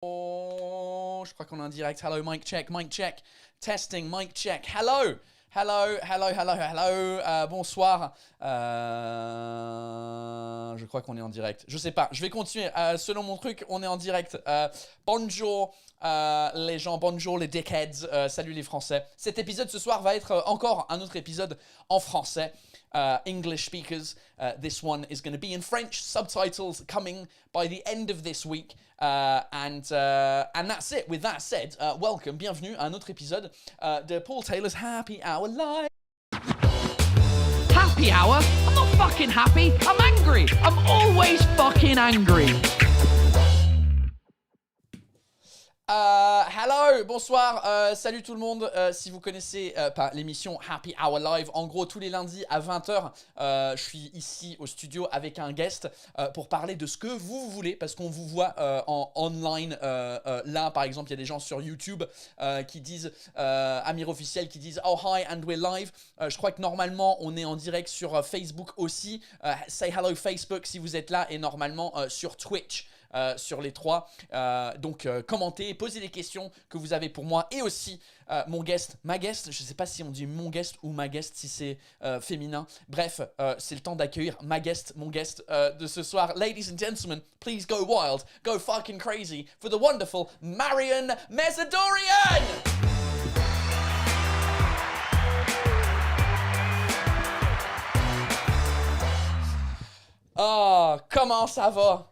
Oh, je crois qu'on est en direct. Hello, mic check. Testing, mic check. Hello. Bonsoir. Je crois qu'on est en direct. Je sais pas. Je vais continuer. Selon mon truc, on est en direct. Bonjour les gens. Bonjour les dickheads. Salut les Français. Cet épisode ce soir va être encore un autre épisode en français. English speakers. This one is going to be in French. Subtitles coming by the end of this week. And that's it. With that said, welcome, bienvenue à un autre épisode de Paul Taylor's Happy Hour Live. Happy hour? I'm not fucking happy. I'm angry. I'm always fucking angry. Hello, bonsoir, salut tout le monde. Si vous connaissez pas l'émission Happy Hour Live, en gros tous les lundis à 20h, je suis ici au studio avec un guest pour parler de ce que vous voulez, parce qu'on vous voit en online. Là par exemple, il y a des gens sur YouTube qui disent, Amir Officiel qui disent oh hi and we're live. Je crois que normalement on est en direct sur Facebook aussi. Say hello Facebook si vous êtes là, et normalement sur Twitch. Sur les trois, donc commentez, posez des questions que vous avez pour moi, et aussi mon guest, ma guest, je sais pas si on dit mon guest ou ma guest si c'est féminin, bref, c'est le temps d'accueillir ma guest, mon guest de ce soir. Ladies and gentlemen, please go wild, go fucking crazy for the wonderful Marion Mesadorian. Oh, comment ça va?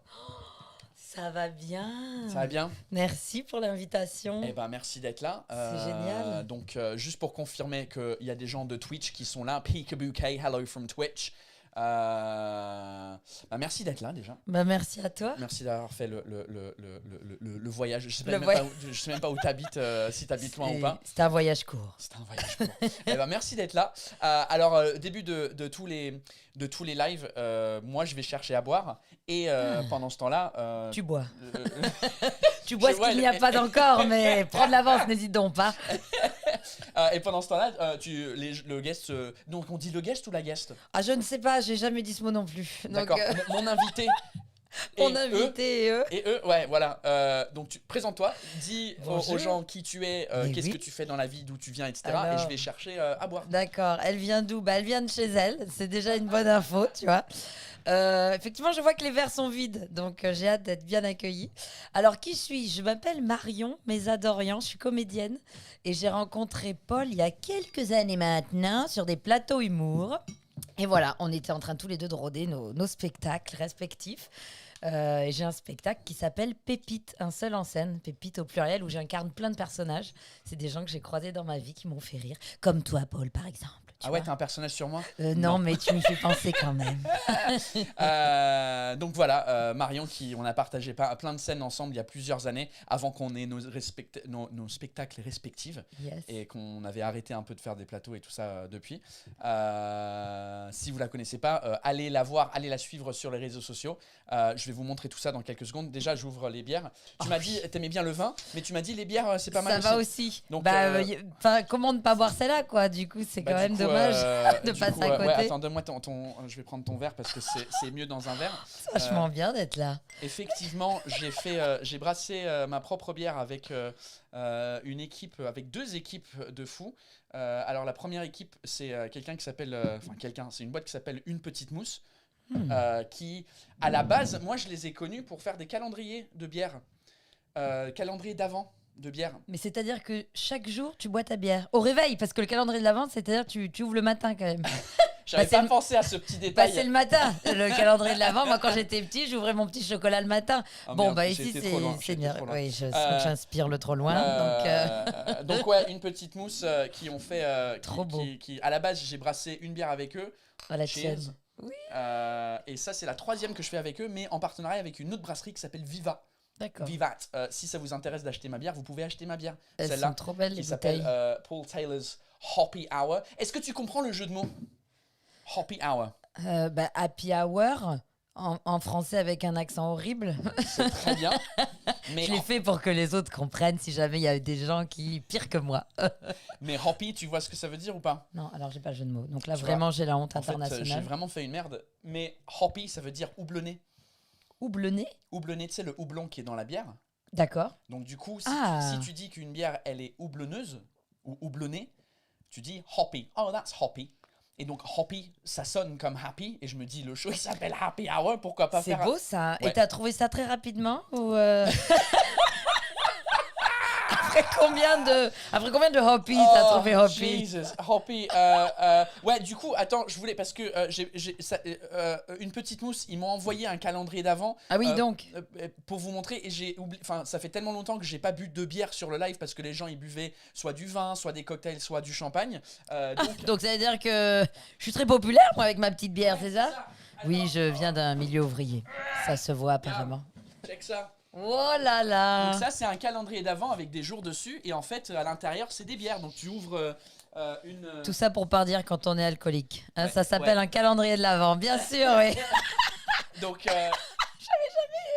Ça va bien. Ça va bien? Merci pour l'invitation. Eh ben, merci d'être là. C'est génial. Donc, juste pour confirmer qu'il y a des gens de Twitch qui sont là. Peekaboo K, hello from Twitch. Merci d'être là déjà. Merci à toi. Merci d'avoir fait le voyage. Je sais même pas où tu habites, si tu habites loin ou pas. C'était un voyage court. C'était un voyage court. Eh ben, merci d'être là. Alors, début de tous les lives, moi je vais chercher à boire. Et pendant ce temps-là... Tu bois. Tu bois ce qu'il n'y a pas d'encore, mais prends de l'avance, n'hésite donc pas. Et pendant ce temps-là, le guest... donc on dit le guest ou la guest? Ah, je ne sais pas, j'ai jamais dit ce mot non plus. D'accord, mon invité... Mon invité et eux. Et eux, ouais, voilà. Donc, présente-toi, dis aux gens qui tu es, qu'est-ce que tu fais dans la vie, d'où tu viens, etc. Alors, et je vais chercher à boire. D'accord, elle vient d'où? Elle vient de chez elle, c'est déjà une bonne info, tu vois. Effectivement, je vois que les verres sont vides, donc j'ai hâte d'être bien accueillie. Alors, qui suis-je? Je m'appelle Marion Mesadorian, je suis comédienne et j'ai rencontré Paul il y a quelques années maintenant sur des plateaux humour. Et voilà, on était en train tous les deux de rôder nos spectacles respectifs. Et j'ai un spectacle qui s'appelle Pépite, un seul en scène, Pépite au pluriel, où j'incarne plein de personnages. C'est des gens que j'ai croisés dans ma vie qui m'ont fait rire, comme toi, Paul, par exemple. Ah ouais, t'as un personnage sur moi? Non, mais tu me fais penser quand même. Donc voilà, Marion, on a partagé plein de scènes ensemble il y a plusieurs années, avant qu'on ait nos spectacles respectifs. Yes. Et qu'on avait arrêté un peu de faire des plateaux et tout ça depuis. Si vous la connaissez pas, allez la voir, allez la suivre sur les réseaux sociaux. Je vais vous montrer tout ça dans quelques secondes. Déjà, j'ouvre les bières. Tu m'as dit, t'aimais bien le vin, mais tu m'as dit les bières, c'est pas mal ça aussi. Ça va aussi. Donc, comment ne pas boire celle-là, quoi? Du coup, c'est quand même dommage de passer à côté. Ouais, attends, donne-moi je vais prendre ton verre parce que c'est mieux dans un verre. C'est vachement bien d'être là. Effectivement, j'ai brassé ma propre bière avec une équipe, avec deux équipes de fous. Alors la première équipe, c'est quelqu'un qui s'appelle, c'est une boîte qui s'appelle Une Petite Mousse. Qui, à la base, moi je les ai connus pour faire des calendriers de bière, calendrier d'avant de bière. Mais c'est-à-dire que chaque jour tu bois ta bière au réveil, parce que le calendrier de l'avant, c'est-à-dire tu ouvres le matin quand même. J'avais pas pensé à ce petit détail. C'est le matin, le calendrier de l'avant. Moi, quand j'étais petit, j'ouvrais mon petit chocolat le matin. Ici, c'est bien. Oui, j'inspire le trop loin. Donc ouais, Une Petite Mousse qui ont fait... Trop beau. Qui, à la base, j'ai brassé une bière avec eux. La tienne. Oui. Et ça, c'est la troisième que je fais avec eux, mais en partenariat avec une autre brasserie qui s'appelle Viva. D'accord. Vivat. Si ça vous intéresse d'acheter ma bière, vous pouvez acheter ma bière. Elles sont trop belles, les bouteilles. Qui s'appelle Paul Taylor's Hoppy Hour. Est-ce que tu comprends le jeu de mots? Hoppy Hour. Happy Hour, en français avec un accent horrible. C'est très bien. Mais je l'ai fait pour que les autres comprennent si jamais il y a des gens qui pire que moi. Mais hoppy, tu vois ce que ça veut dire ou pas? Non, alors j'ai pas le jeu de mots. Donc là, vraiment, j'ai la honte internationale. J'ai vraiment fait une merde. Mais hoppy, ça veut dire houblonné. Houblonné? Houblonné, tu sais, le houblon qui est dans la bière. D'accord. Donc du coup, Ah. si tu dis qu'une bière, elle est houblonneuse ou houblonnée, tu dis hoppy. Oh, that's hoppy. Et donc hoppy, ça sonne comme happy. Et je me dis, le show, il s'appelle Happy Hour, pourquoi pas C'est faire... beau ça. Ouais. Et t'as trouvé ça très rapidement ou Après combien de Hoppy t'as trouvé Hoppy? Jesus, Hoppy. Ouais, du coup, attends, je voulais parce que une petite mousse, ils m'ont envoyé un calendrier d'avant. Ah oui, donc. Pour vous montrer, et j'ai oublié. Enfin, ça fait tellement longtemps que j'ai pas bu de bière sur le live parce que les gens ils buvaient soit du vin, soit des cocktails, soit du champagne. Donc ça veut dire que je suis très populaire moi avec ma petite bière, c'est ça? ça. Oui, Alors, je viens d'un milieu ouvrier. Ça se voit apparemment. check ça. Oh là là. Donc ça, c'est un calendrier d'avant avec des jours dessus, et en fait, à l'intérieur, c'est des bières. Donc tu ouvres une. Tout ça pour pas dire quand on est alcoolique. Hein, Ouais, ça s'appelle ouais. un calendrier de l'Avent, bien sûr, oui. Donc,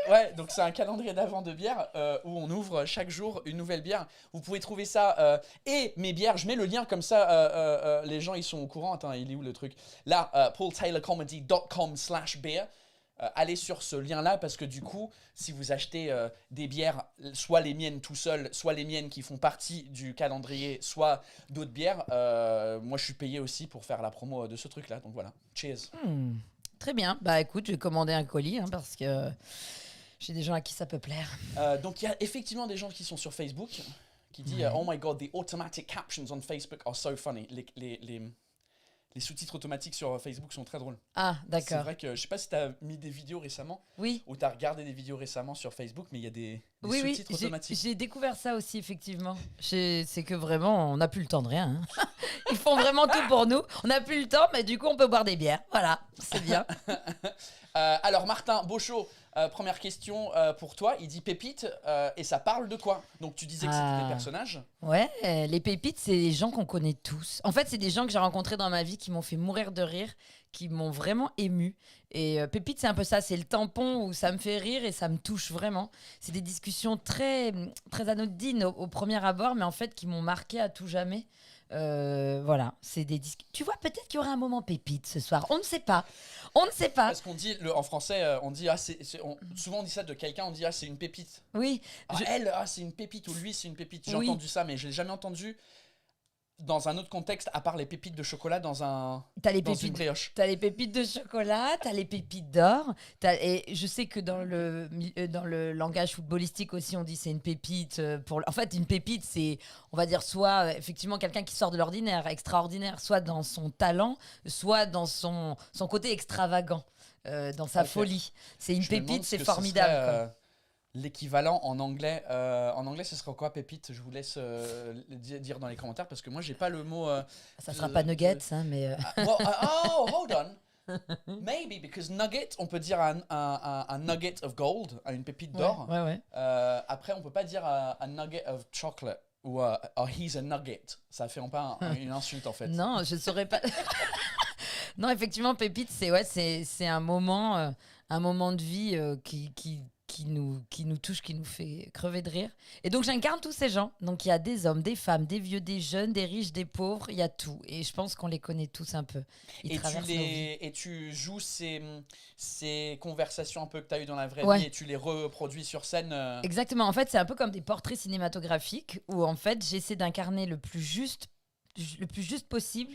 ouais, donc c'est un calendrier d'avant de bière où on ouvre chaque jour une nouvelle bière. Vous pouvez trouver ça et mes bières. Je mets le lien comme ça, les gens ils sont au courant. Attends, il est où le truc? Là, paultaylorcomedy.com/beer. Allez sur ce lien-là parce que du coup, si vous achetez des bières, soit les miennes tout seul, soit les miennes qui font partie du calendrier, soit d'autres bières, moi je suis payé aussi pour faire la promo de ce truc-là. Donc voilà, cheers. Très bien. Bah écoute, je vais commander un colis hein, parce que j'ai des gens à qui ça peut plaire. Donc il y a effectivement des gens qui sont sur Facebook qui disent Oh my god, the automatic captions on Facebook are so funny. Les sous-titres automatiques sur Facebook sont très drôles. Ah, C'est d'accord. vrai que je sais pas si tu as mis des vidéos récemment Oui. ou tu as regardé des vidéos récemment sur Facebook, mais il y a des Oui, sous-titres j'ai automatiques. j'ai découvert ça aussi, effectivement. C'est que vraiment, on n'a plus le temps de rien. Hein. Ils font vraiment tout pour nous. On n'a plus le temps, mais du coup, on peut boire des bières. Voilà, c'est bien. Alors Martin Beauchot, première question pour toi. Il dit pépite et ça parle de quoi? Donc tu disais que c'était Ah. des personnages. Ouais, les pépites, c'est des gens qu'on connaît tous. En fait, c'est des gens que j'ai rencontrés dans ma vie qui m'ont fait mourir de rire, qui m'ont vraiment ému. Et pépite, c'est un peu ça, c'est le tampon où ça me fait rire et ça me touche vraiment. C'est des discussions très, très anodines au premier abord, mais en fait qui m'ont marqué à tout jamais. Voilà, c'est des disques. Tu vois, peut-être qu'il y aura un moment pépite ce soir. On ne sait pas. On ne sait pas. Parce qu'on dit en français, on dit souvent on dit ça de quelqu'un, on dit c'est une pépite. Oui, Ah, elle, c'est une pépite, ou lui, c'est une pépite. J'ai Oui. entendu ça, mais je l'ai jamais entendu dans un autre contexte, à part les pépites de chocolat dans t'as les une pépites. brioche. T'as les pépites de chocolat, t'as les pépites d'or. Et je sais que dans le langage footballistique aussi, on dit c'est une pépite. En fait, une pépite, c'est, on va dire, soit effectivement quelqu'un qui sort de l'ordinaire, extraordinaire, soit dans son talent, soit dans son côté extravagant, dans sa Ok. folie. C'est une Je me demande pépite, ce c'est que ce formidable. serait, quoi. l'équivalent en anglais. En anglais, ce serait quoi, pépite? Je vous laisse dire dans les commentaires parce que moi, j'ai pas le mot. Ça sera pas nuggets, hein, mais. Oh, hold on. Maybe, because nugget, on peut dire un nugget of gold, une pépite d'or. Ouais. Après, on peut pas dire un nugget of chocolate ou oh, he's a nugget. Ça fait pas une insulte en fait. Non, je saurais pas. Non, effectivement, pépite, c'est un moment de vie qui nous touche, qui nous fait crever de rire. Et donc j'incarne tous ces gens. Donc il y a des hommes, des femmes, des vieux, des jeunes, des riches, des pauvres, il y a tout. Et je pense qu'on les connaît tous un peu. Ils traversent nos vies. Et tu joues ces conversations un peu que tu as eues dans la vraie Ouais. vie et tu les reproduis sur scène. Exactement. En fait, c'est un peu comme des portraits cinématographiques où en fait j'essaie d'incarner le plus juste possible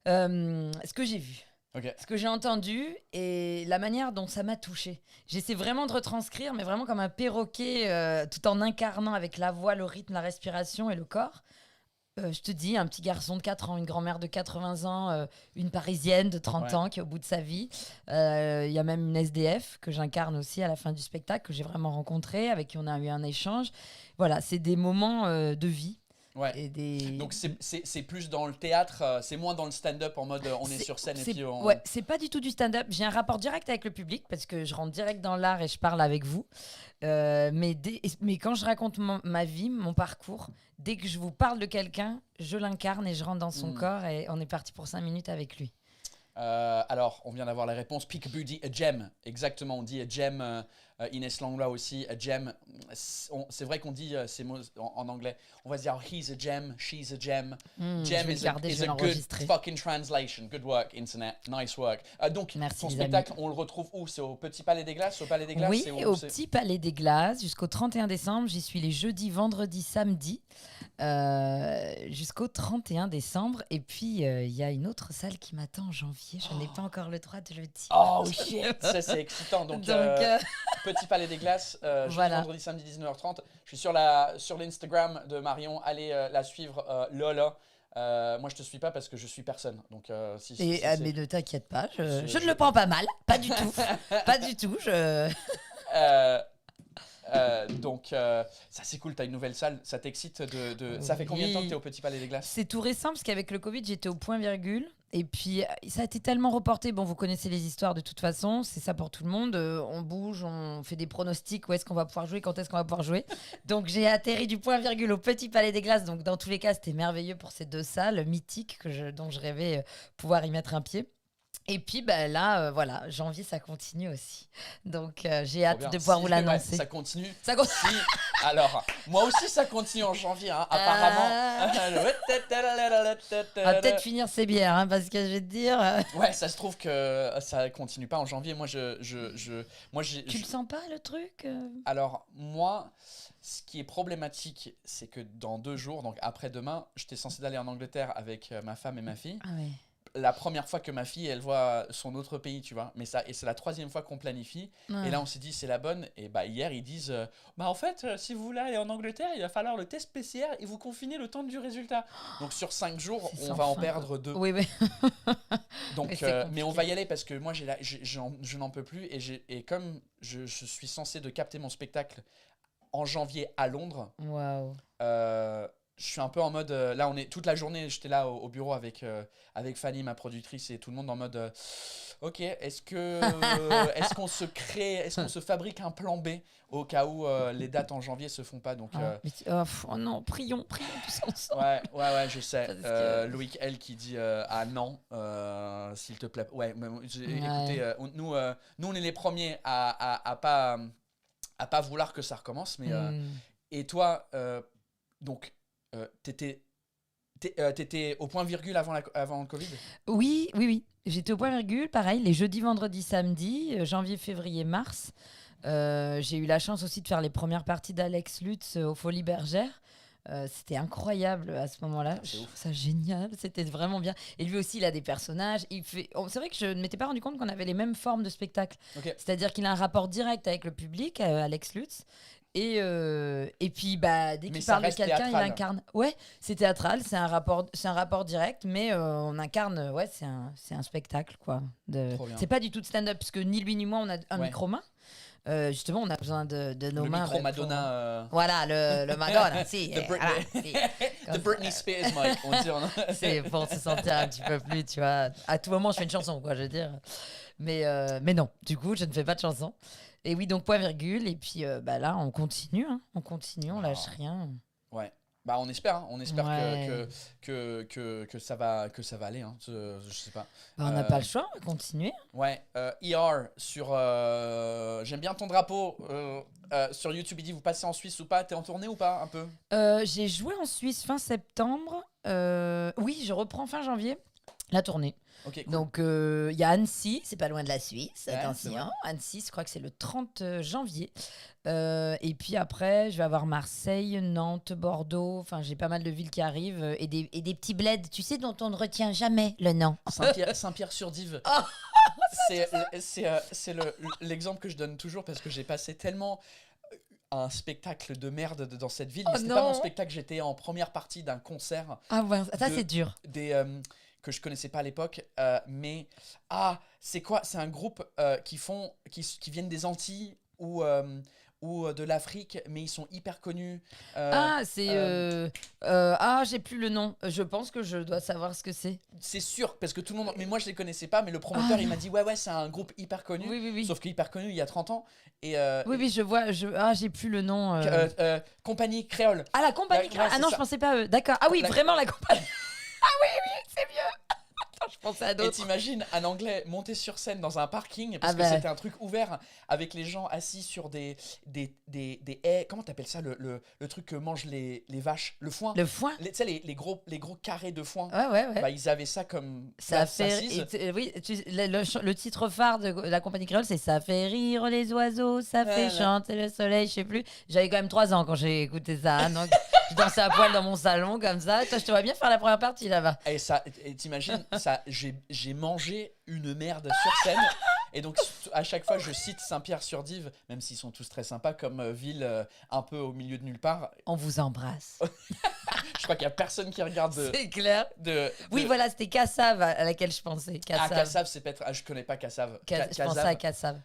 ce que j'ai vu. Ok. Ce que j'ai entendu et la manière dont ça m'a touché. J'essaie vraiment de retranscrire, mais vraiment comme un perroquet, tout en incarnant avec la voix, le rythme, la respiration et le corps. Je te dis, un petit garçon de 4 ans, une grand-mère de 80 ans, une Parisienne de 30 Ouais. ans qui est au bout de sa vie. Il y a même une SDF que j'incarne aussi à la fin du spectacle, que j'ai vraiment rencontrée, avec qui on a eu un échange. Voilà, c'est des moments de vie. Ouais. Et des... Donc c'est plus dans le théâtre, c'est moins dans le stand-up en mode on est sur scène et puis on... Ouais, c'est pas du tout du stand-up. J'ai un rapport direct avec le public parce que je rentre direct dans l'art et je parle avec vous. Mais quand je raconte ma vie, mon parcours, dès que je vous parle de quelqu'un, je l'incarne et je rentre dans son corps et on est parti pour 5 minutes avec lui. Alors, on vient d'avoir la réponse. Peekaboo dit a gem. Exactement, on dit a gem Inès Langlois aussi, a gem. C'est vrai qu'on dit ces mots en anglais. On va se dire he's a gem, she's a gem. Je Gem vais is le garder, a je vais good l'enregistrer. fucking translation. Good work, internet. Nice work. Donc, Merci, ton les spectacle, on le retrouve où? C'est au Petit Palais des Glaces? Au Palais des Glaces? Oui, C'est où, au c'est- Petit Palais des Glaces jusqu'au 31 décembre. J'y suis les jeudis, vendredis, samedis jusqu'au 31 décembre. Et puis, il y a une autre salle qui m'attend en janvier. Je n'ai pas encore le droit de le dire. Oh shit! Ça, c'est excitant. Donc, Petit Palais des Glaces, jeudi, Voilà. vendredi, samedi, 19h30. Je suis sur l'Instagram de Marion. Allez la suivre, Lola. Moi, je te suis pas parce que je suis personne. Donc, Mais ne t'inquiète pas, je Je- ne le prends pas mal. Pas du tout. Pas du tout. Ça c'est cool, t'as une nouvelle salle, ça t'excite Ça fait combien de temps que t'es au Petit Palais des Glaces? C'est tout récent parce qu'avec le Covid, j'étais au point virgule. Et puis, ça a été tellement reporté. Bon, vous connaissez les histoires de toute façon. C'est ça pour tout le monde. On bouge, on fait des pronostics. Où est-ce qu'on va pouvoir jouer? Quand est-ce qu'on va pouvoir jouer? Donc, j'ai atterri du point virgule au Petit Palais des Glaces. Donc, dans tous les cas, c'était merveilleux pour ces deux salles mythiques dont je rêvais pouvoir y mettre un pied. Et puis là, voilà, janvier, ça continue aussi. Donc, j'ai Trop hâte bien. de pouvoir Si, vous ouais, l'annoncer. ça continue. Ça continue. Si, alors, moi aussi ça continue en janvier, hein, apparemment. On va peut-être finir ces bières, hein, parce que je vais te dire. Ouais, ça se trouve que ça continue pas en janvier. Moi, Tu le sens pas, le truc Alors, moi, ce qui est problématique, c'est que dans 2 jours, donc après-demain, j'étais censé d'aller en Angleterre avec ma femme et ma fille. Ah ouais. La première fois que ma fille, elle voit son autre pays, tu vois. Et c'est la 3e fois qu'on planifie. Ouais. Et là, on s'est dit, c'est la bonne. Et hier, ils disent, en fait, si vous voulez aller en Angleterre, il va falloir le test PCR et vous confiner le temps du résultat. Donc, sur 5 jours, C'est on sans va en fin, perdre 2. Oui, oui. Donc, Mais c'est mais on compliqué. va y aller parce que moi, je n'en peux plus. Et comme je suis censé de capter mon spectacle en janvier à Londres, Waouh. je suis un peu en mode là on est toute la journée, j'étais là au bureau avec Fanny, ma productrice, et tout le monde en mode ok, est-ce qu'on se fabrique un plan B au cas où les dates en janvier se font pas. Donc Oh non, prions tous ensemble. ouais, je sais. Parce que- Loïc L qui dit ah non, s'il te plaît. Ouais, mais écoutez, nous on est les premiers à pas vouloir que ça recommence, mais et toi donc t'étais au point virgule avant le Covid? Oui. J'étais au point virgule, pareil, les jeudis, vendredis, samedis, janvier, février, mars. J'ai eu la chance aussi de faire les premières parties d'Alex Lutz aux Folies Bergères. C'était incroyable à ce moment-là. C'est Je ouf. trouve ça génial. C'était vraiment bien. Et lui aussi, il a des personnages. C'est vrai que je ne m'étais pas rendu compte qu'on avait les mêmes formes de spectacle. Ok. C'est-à-dire qu'il a un rapport direct avec le public, Alex Lutz. Et puis, dès Mais qu'il ça parle de reste quelqu'un, il théâtral. incarne. Ouais, c'est théâtral, c'est un rapport direct, mais on incarne. Ouais, c'est un spectacle, quoi. Trop bien. C'est pas du tout de stand-up, parce que ni lui ni moi, on a un Ouais. micro-main. Justement, on a besoin de nos Le mains. micro pour- Madonna. Voilà, le Madonna, si. The Britney- voilà, si. Comme The ça. Britney Spears, Mike, on dit. C'est pour se sentir un petit peu plus, tu vois. À tout moment, je fais une chanson, quoi, je veux dire. Mais non, du coup, je ne fais pas de chanson. Et oui, donc point virgule. Et puis là, on continue, hein. On continue, on lâche rien. Ouais. On espère, hein. On espère Ouais. que ça va aller, hein. Je sais pas. On n'a pas le choix, on va continuer. Ouais, ER sur j'aime bien ton drapeau sur YouTube. Il dit vous passez en Suisse ou pas? T'es en tournée ou pas un peu? J'ai joué en Suisse fin septembre. Oui, je reprends fin janvier la tournée. Ok, cool. Donc, il y a Annecy, c'est pas loin de la Suisse. Ouais, Attention, c'est vrai. Annecy, je crois que c'est le 30 janvier. Et puis après, je vais avoir Marseille, Nantes, Bordeaux. Enfin, j'ai pas mal de villes qui arrivent. Et des petits bleds, tu sais, dont on ne retient jamais le nom. Saint-Pierre-sur-Dive. Oh, c'est l'exemple que je donne toujours parce que j'ai passé tellement un spectacle de merde dans cette ville. Oh Mais c'était pas non. mon spectacle, j'étais en première partie d'un concert Ah ouais, ça De- c'est dur. que je connaissais pas à l'époque. Mais c'est quoi? C'est un groupe qui viennent des Antilles ou de l'Afrique, mais ils sont hyper connus. J'ai plus le nom. Je pense que je dois savoir ce que c'est. C'est sûr, parce que tout le monde. Mais moi, je les connaissais pas, mais le promoteur, il m'a dit ouais, c'est un groupe hyper connu. Oui. Sauf que hyper connu il y a 30 ans. Et, Oui, je vois. J'ai plus le nom. Compagnie Créole. Ah, la compagnie Ouais, créole. c'est Ah non, ça. je pensais pas à eux. D'accord. Ah oui, La- vraiment la compagnie. Ah oui, c'est mieux. Attends, je pensais à Et d'autres. t'imagines un Anglais monter sur scène dans un parking parce Ah que bah. c'était un truc ouvert avec les gens assis sur des haies. Comment t'appelles ça le truc que mangent les vaches? Le foin? Le foin. Tu sais, les gros carrés de foin. Ouais. Bah, ils avaient ça comme Ça place fait assise. oui, le titre phare de la compagnie créole, c'est ça fait rire les oiseaux, ça fait Voilà. chanter le soleil, je sais plus. J'avais quand même 3 ans quand j'ai écouté ça, hein, donc je dansais à poil dans mon salon comme ça. Toi, je te vois bien faire la première partie là-bas. Et t'imagines, ça, j'ai mangé une merde sur scène. Et donc, à chaque fois, je cite Saint-Pierre-sur-Dive, même s'ils sont tous très sympas, comme ville un peu au milieu de nulle part. On vous embrasse. Je crois qu'il y a personne qui regarde C'est clair. Oui, de- voilà, c'était Cassave à laquelle je pensais. Ah, Cassave. Cassave, c'est peut-être. Ah, je connais pas Cassave. Je pensais Cassave. à Cassave.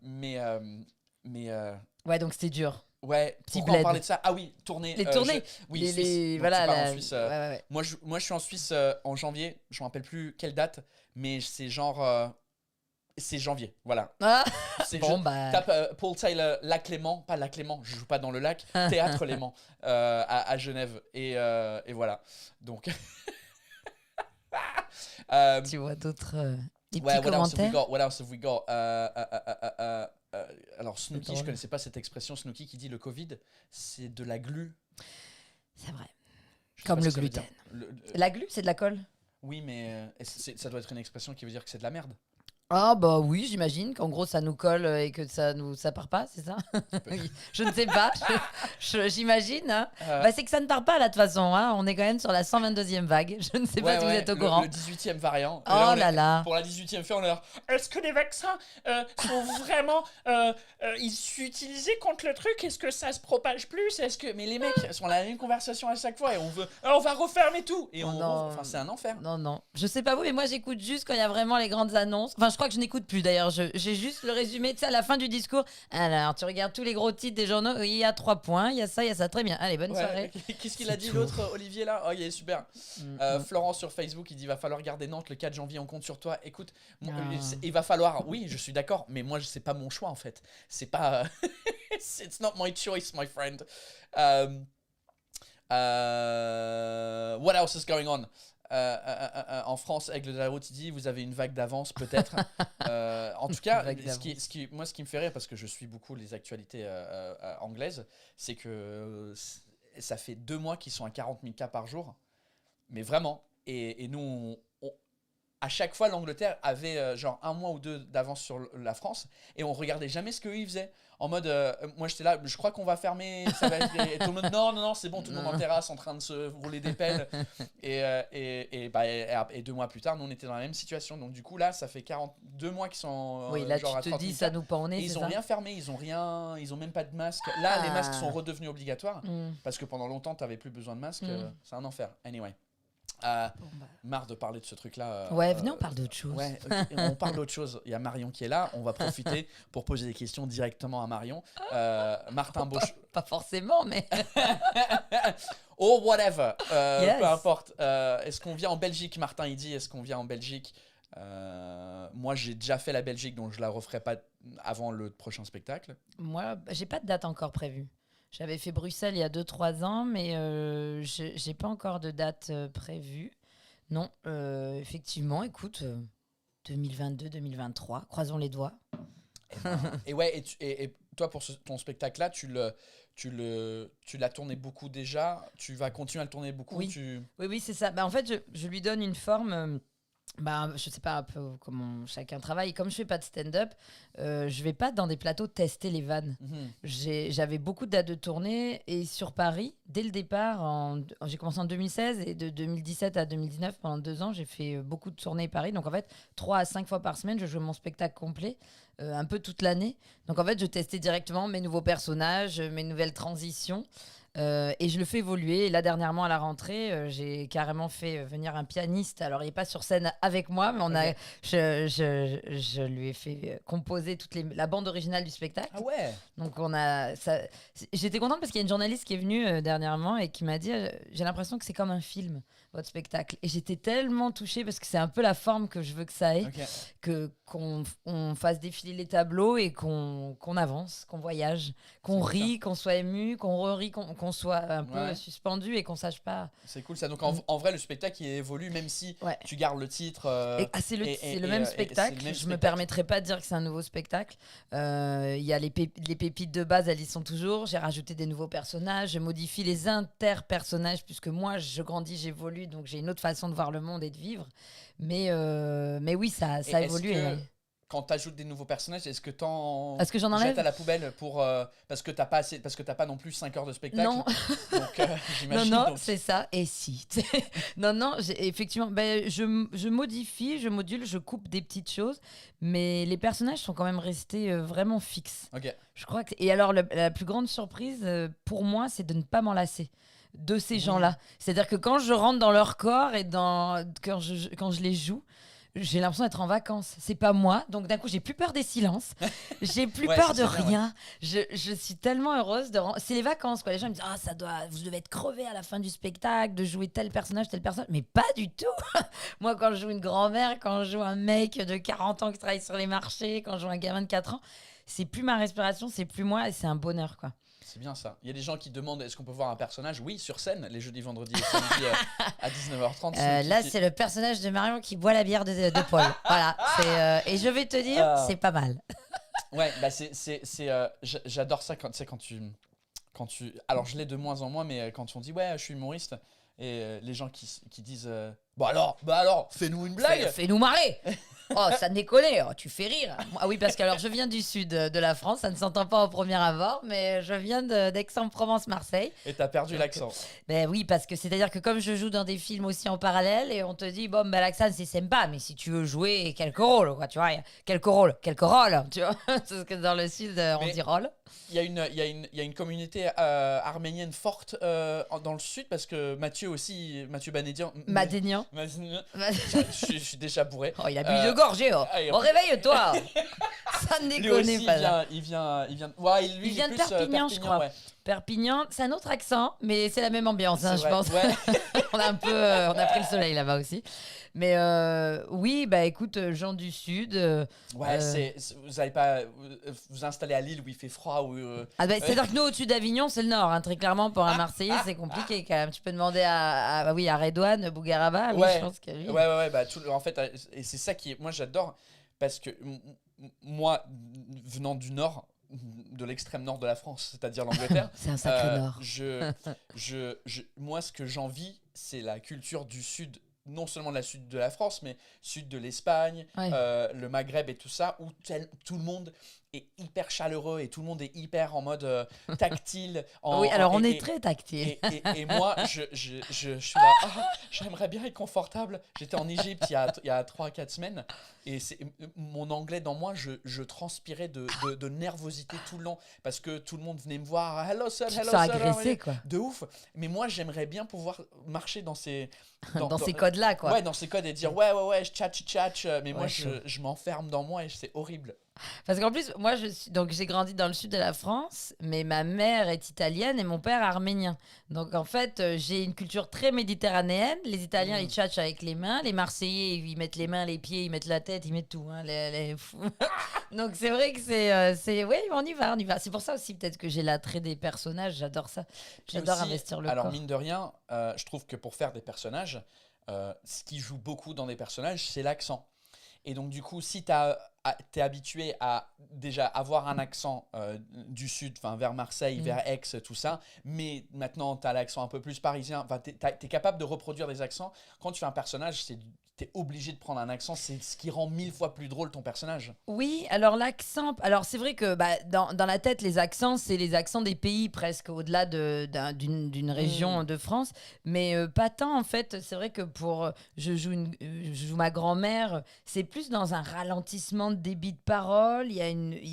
Mais Ouais, donc c'était dur. ouais, Petit pourquoi on bled. parlait de ça? Ah oui, tournée. Les tournées. Oui, les, Suisse. les- Donc, voilà, tu pars en la- Suisse. ouais. Moi, je suis en Suisse en janvier. Je me rappelle plus quelle date, mais c'est genre. C'est janvier, voilà. Ah, C'est bon, je- bah. Tape Paul Taylor, Lac Léman, pas Lac Léman, je joue pas dans le lac, Théâtre Léman à Genève. Et voilà. Donc. Tu vois d'autres. Des Ouais, petits commentaires. what else have we got? Alors, Snooki, drôle. je connaissais pas cette expression. Snooki qui dit le Covid, c'est de la glu. C'est vrai. Je sais Comme pas ce le que ça veut dire. gluten. La glu, c'est de la colle. Oui, mais ça doit être une expression qui veut dire que c'est de la merde. Ah bah oui, j'imagine qu'en gros ça nous colle et que ça part pas, c'est ça? Je ne sais pas, j'imagine. Hein. Bah, c'est que ça ne part pas là de toute façon, hein. On est quand même sur la 122e vague. Je ne sais pas si vous êtes au courant. Le 18e variant. Et Oh on là est- là. Pour la 18e fois, on est là. Est-ce que les vaccins sont vraiment ils sont utilisés contre le truc? Est-ce que ça se propage plus? Est-ce que mais les mecs sont la même conversation à chaque fois et on va refermer tout et Oh non. enfin c'est un enfer. Non. Je sais pas vous, mais moi j'écoute juste quand il y a vraiment les grandes annonces. Enfin, je crois que je n'écoute plus d'ailleurs. J'ai juste le résumé, tu sais, à la fin du discours. Alors, tu regardes tous les gros titres des journaux. Il y a 3 points, il y a ça, très bien. Allez, bonne Ouais. soirée. Qu'est-ce qu'il C'est a dit tout. l'autre Olivier là? Oh il est super. Mm. Florent sur Facebook il dit va falloir garder Nantes le 4 janvier, on compte sur toi. Écoute, moi, Ah. il va falloir, oui je suis d'accord, mais moi c'est pas mon choix en fait. C'est pas it's not my choice my friend. What else is going on? En France, Aigle de la Route, il dit vous avez une vague d'avance peut-être. En tout cas, Vague moi ce qui me fait rire, parce que je suis beaucoup les actualités anglaises, c'est que ça fait 2 mois qu'ils sont à 40 000 cas par jour. Mais vraiment. Et nous, à chaque fois, l'Angleterre avait genre 1 mois ou 2 d'avance sur la France. Et on regardait jamais ce qu'eux ils faisaient. En mode, moi j'étais là, je crois qu'on va fermer. Ça va être... Et tout le monde, non, c'est bon, tout le monde en terrasse en train de se rouler des pelles. Et 2 mois plus tard, nous on était dans la même situation. Donc du coup, là, ça fait 42 mois qu'ils sont Oui, là genre à tu te 30 000 dis ça cas. nous pend au nez, Et c'est ils ont ça? rien fermé, ils ont même pas de masque. Là, les masques Ah. sont redevenus obligatoires. Mm. Parce que pendant longtemps, t'avais plus besoin de masque. C'est un enfer. Anyway. Bon, bah. Marre de parler de ce truc-là. Ouais, venez, on parle d'autre chose. Ouais, ok, on parle d'autre chose. Il y a Marion qui est là. On va profiter pour poser des questions directement à Marion. Martin Bosch. Pas forcément, mais. Oh, whatever. Yes. Peu importe. Est-ce qu'on vient en Belgique? Martin, il dit est-ce qu'on vient en Belgique? Moi, j'ai déjà fait la Belgique, donc je la referai pas avant le prochain spectacle. Moi, j'ai pas de date encore prévue. J'avais fait Bruxelles il y a 2-3 ans, mais j'ai pas encore de date prévue. Non, effectivement, écoute, 2022-2023, croisons les doigts. Et ouais, et toi, pour ton spectacle-là, tu l'as tourné beaucoup déjà. Tu vas continuer à le tourner beaucoup. Oui. Oui, c'est ça. Bah, en fait, je lui donne une forme. Je sais pas un peu comment chacun travaille. Comme je fais pas de stand-up, je vais pas dans des plateaux tester les vannes. J'avais beaucoup de dates de tournée et sur Paris, dès le départ, j'ai commencé en 2016 et de 2017 à 2019, pendant 2 ans, j'ai fait beaucoup de tournées à Paris. Donc en fait, 3 à 5 fois par semaine, je jouais mon spectacle complet, un peu toute l'année. Donc en fait, je testais directement mes nouveaux personnages, mes nouvelles transitions. Et je le fais évoluer. Et là, dernièrement, à la rentrée, j'ai carrément fait venir un pianiste. Alors, il n'est pas sur scène avec moi, mais je lui ai fait composer la bande originale du spectacle. Ah ouais. Donc, j'étais contente parce qu'il y a une journaliste qui est venue dernièrement et qui m'a dit j'ai l'impression que c'est comme un film, votre spectacle. Et j'étais tellement touchée parce que c'est un peu la forme que je veux que ça ait, qu'on fasse défiler les tableaux et qu'on avance, qu'on voyage, qu'on rit, qu'on soit ému, qu'on re-rit, qu'on qu'on soit un peu Ouais. suspendu et qu'on sache pas. C'est cool ça. Donc en vrai, le spectacle il évolue même si Ouais. tu gardes le titre. C'est le, et- c'est et- le et, même euh, et spectacle. c'est le même Je me spectacle. permettrai pas de dire que c'est un nouveau spectacle. Il y a les pépites de base, elles y sont toujours. J'ai rajouté des nouveaux personnages. Je modifie les interpersonnages puisque moi, je grandis, j'évolue, donc j'ai une autre façon de voir le monde et de vivre. Mais oui, ça Et est-ce évolue. que quand tu ajoutes des nouveaux personnages, est-ce que t'en Est-ce que j'en jettes enlève? à la poubelle pour parce que t'as pas assez, parce que t'as pas non plus 5 heures de spectacle. Non. Donc Non, j'imagine. non, donc- c'est ça. Et si. Non, effectivement, je modifie, je module, je coupe des petites choses, mais les personnages sont quand même restés vraiment fixes. Ok. Je crois que. Et alors, la plus grande surprise pour moi, c'est de ne pas m'en lasser de ces gens-là. C'est-à-dire que quand je rentre dans leur corps et quand je les joue, j'ai l'impression d'être en vacances. C'est pas moi. Donc d'un coup, j'ai plus peur des silences. J'ai plus Ouais, peur ça, de c'est bien, rien. Je suis tellement heureuse c'est les vacances, quoi. Les gens me disent vous devez être crevé à la fin du spectacle de jouer tel personnage, tel personnage. Mais pas du tout. Moi, quand je joue une grand-mère, quand je joue un mec de 40 ans qui travaille sur les marchés, quand je joue un gamin de 4 ans, c'est plus ma respiration, c'est plus moi et c'est un bonheur, quoi. C'est bien ça. Il y a des gens qui demandent est-ce qu'on peut voir un personnage. Oui, sur scène, les jeudis, vendredis et samedis à 19h30. Là, c'est le personnage de Marion qui boit la bière de Paul. Voilà. Et je vais te dire, c'est pas mal. Ouais, bah j'adore ça quand tu. Alors, je l'ai de moins en moins, mais quand on dit ouais, je suis humoriste, et les gens qui disent bah alors, fais-nous une blague. Fais-nous marrer. Oh, ça déconne, oh, tu fais rire. Ah oui, parce que alors je viens du sud de la France, ça ne s'entend pas au premier abord, mais je viens d'Aix-en-Provence, Marseille. Et t'as perdu l'accent. Ben oui, parce que c'est-à-dire que comme je joue dans des films aussi en parallèle, et on te dit, bon, ben l'accent c'est sympa, mais si tu veux jouer quelques rôles, quoi, tu vois, quelques rôles, tu vois, parce que dans le sud, on Mais- dit rôle. Il y a une communauté arménienne forte dans le sud parce que Mathieu Banédian. Madénian. Je suis déjà bourré. Oh, il a bu de gorgée, oh. et Oh, réveille-toi. Ça ne Lui déconne aussi, pas. là. il vient. Ouais, lui, Il vient est de plus, Perpignan, je crois. ouais. Perpignan, c'est un autre accent, mais c'est la même ambiance, hein, C'est je vrai, pense. ouais. On a pris le soleil là-bas aussi. Mais oui, bah écoute, gens du Sud. Ouais, vous allez pas vous installer à Lille où il fait froid ou. C'est-à-dire que nous, au-dessus d'Avignon, c'est le Nord. Hein, très clairement, pour un Marseillais, c'est compliqué quand même. Tu peux demander à Redouane, Bougaraba. Oui, Ouais. je pense que lui. Ouais, bah en fait, et c'est ça qui est. Moi, j'adore parce que moi, venant du Nord, de l'extrême nord de la France, c'est-à-dire l'Angleterre. C'est un sacré Nord. Moi, ce que j'envie, c'est la culture du Sud, non seulement de la sud de la France, mais sud de l'Espagne, Ouais. le Maghreb et tout ça, où tout le monde est hyper chaleureux et tout le monde est hyper en mode tactile. Oui, alors on et- est très tactile. et moi, je suis là, j'aimerais bien être confortable. J'étais en Égypte il y a 3-4 semaines et mon anglais dans moi, je transpirais de nervosité tout le long parce que tout le monde venait me voir. Hello sir, Tu te hello sens sir. agressé, quoi. De ouf. Mais moi, j'aimerais bien pouvoir marcher dans ces... Dans ces codes-là, quoi. Ouais, dans ces codes et dire ouais, je tchatch. Mais moi, Ouais, je m'enferme dans moi et c'est horrible. Parce qu'en plus, moi, j'ai grandi dans le sud de la France, mais ma mère est italienne et mon père arménien. Donc, en fait, j'ai une culture très méditerranéenne. Les Italiens, ils tchatchent avec les mains. Les Marseillais, ils mettent les mains, les pieds, ils mettent la tête, ils mettent tout. Hein, Donc, c'est vrai que c'est... Oui, on y va. C'est pour ça aussi, peut-être, que j'ai l'attrait des personnages. J'adore ça. Puis J'adore aussi, investir le alors, corps. mine de rien, je trouve que pour faire des personnages, ce qui joue beaucoup dans des personnages, c'est l'accent. Et donc, du coup, si t'es habitué à déjà avoir un accent du sud, vers Marseille, vers Aix, tout ça, mais maintenant, t'as l'accent un peu plus parisien, t'es capable de reproduire des accents. Quand tu fais un personnage, t'es obligé de prendre un accent, c'est ce qui rend 1000 fois plus drôle ton personnage. Oui, alors l'accent, alors c'est vrai que dans la tête, les accents, c'est les accents des pays presque au-delà d'une région de France, mais pas tant en fait. C'est vrai que je joue ma grand-mère, c'est plus dans un ralentissement de débit de parole.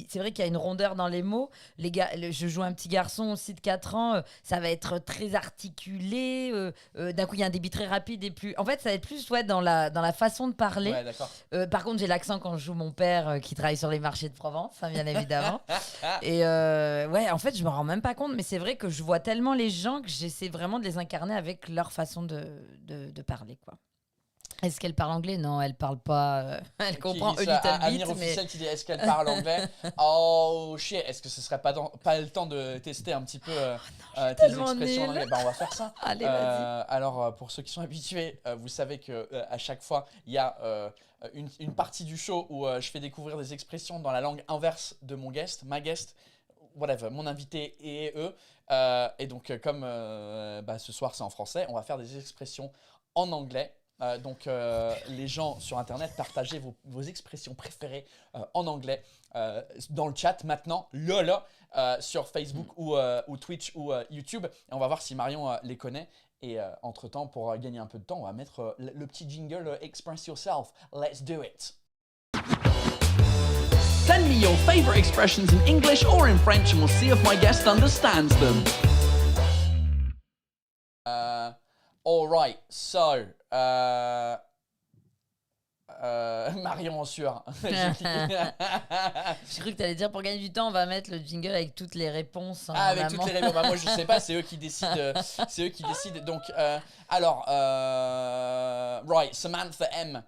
C'est vrai qu'il y a une rondeur dans les mots. Je joue un petit garçon aussi de 4 ans, ça va être très articulé. D'un coup, il y a un débit très rapide et plus. En fait, ça va être plus dans la façon de parler. Ouais, d'accord. Par contre, j'ai l'accent quand je joue mon père qui travaille sur les marchés de Provence, hein, bien évidemment. Et ouais, en fait, je me rends même pas compte, mais c'est vrai que je vois tellement les gens que j'essaie vraiment de les incarner avec leur façon de parler, quoi. Est-ce qu'elle parle anglais? Non, elle parle pas. Elle comprend a Qui- little Amir bit, mais officiel qui dit est-ce qu'elle parle anglais? Oh shit, est-ce que ce serait pas le temps de tester un petit peu tes tellement expressions en nulle. anglais? Bah on va faire ça. allez, vas-y. Alors pour ceux qui sont habitués, vous savez que à chaque fois il y a une partie du show où je fais découvrir des expressions dans la langue inverse de mon guest, ma guest, whatever, mon invité et eux. Et donc comme ce soir c'est en français, on va faire des expressions en anglais. Donc les gens sur internet, partagez vos expressions préférées en anglais dans le chat maintenant, sur Facebook ou Twitch ou YouTube. Et on va voir si Marion les connaît. Et entre-temps, pour gagner un peu de temps, on va mettre le petit jingle Express Yourself. Let's do it. Send me your favorite expressions in English or in French and we'll see if my guest understands them. All right, so Marion en sueur. J'ai cru que t'allais dire pour gagner du temps, on va mettre le jingle avec toutes les réponses. Ah, avec toutes les réponses. Bah, moi, je sais pas, c'est eux qui décident. C'est eux qui décident. Donc, right, Samantha M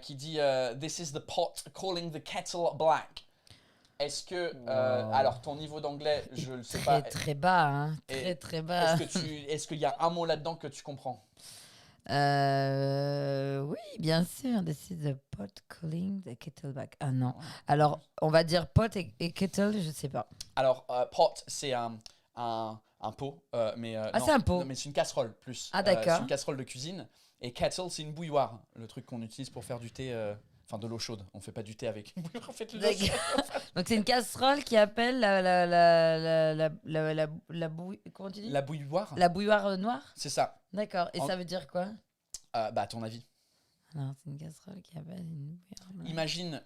qui dit This is the pot calling the kettle black. Est-ce que. Alors, ton niveau d'anglais, je le sais pas. Très bas, hein. Et Très bas. Est-ce qu'il y a un mot là-dedans que tu comprends? Oui, bien sûr. This is the pot calling the kettle black. Ah non. Alors, on va dire pot et kettle, je sais pas. Alors, pot, c'est un pot. Mais, Ah, non, c'est un pot. non, mais c'est une casserole plus. Ah, d'accord. C'est une casserole de cuisine. Et kettle, c'est une bouilloire. Le truc qu'on utilise pour faire du thé. Enfin, de l'eau chaude. On fait pas du thé avec une bouilloire, on fait de l'eau chaude. Donc, c'est une casserole qui appelle la bouilloire. Comment tu dis? La bouilloire? La bouilloire noire? C'est ça. D'accord. Et ça veut dire quoi? À ton avis. Non, c'est une casserole qui appelle une bouilloire noire. Imagine.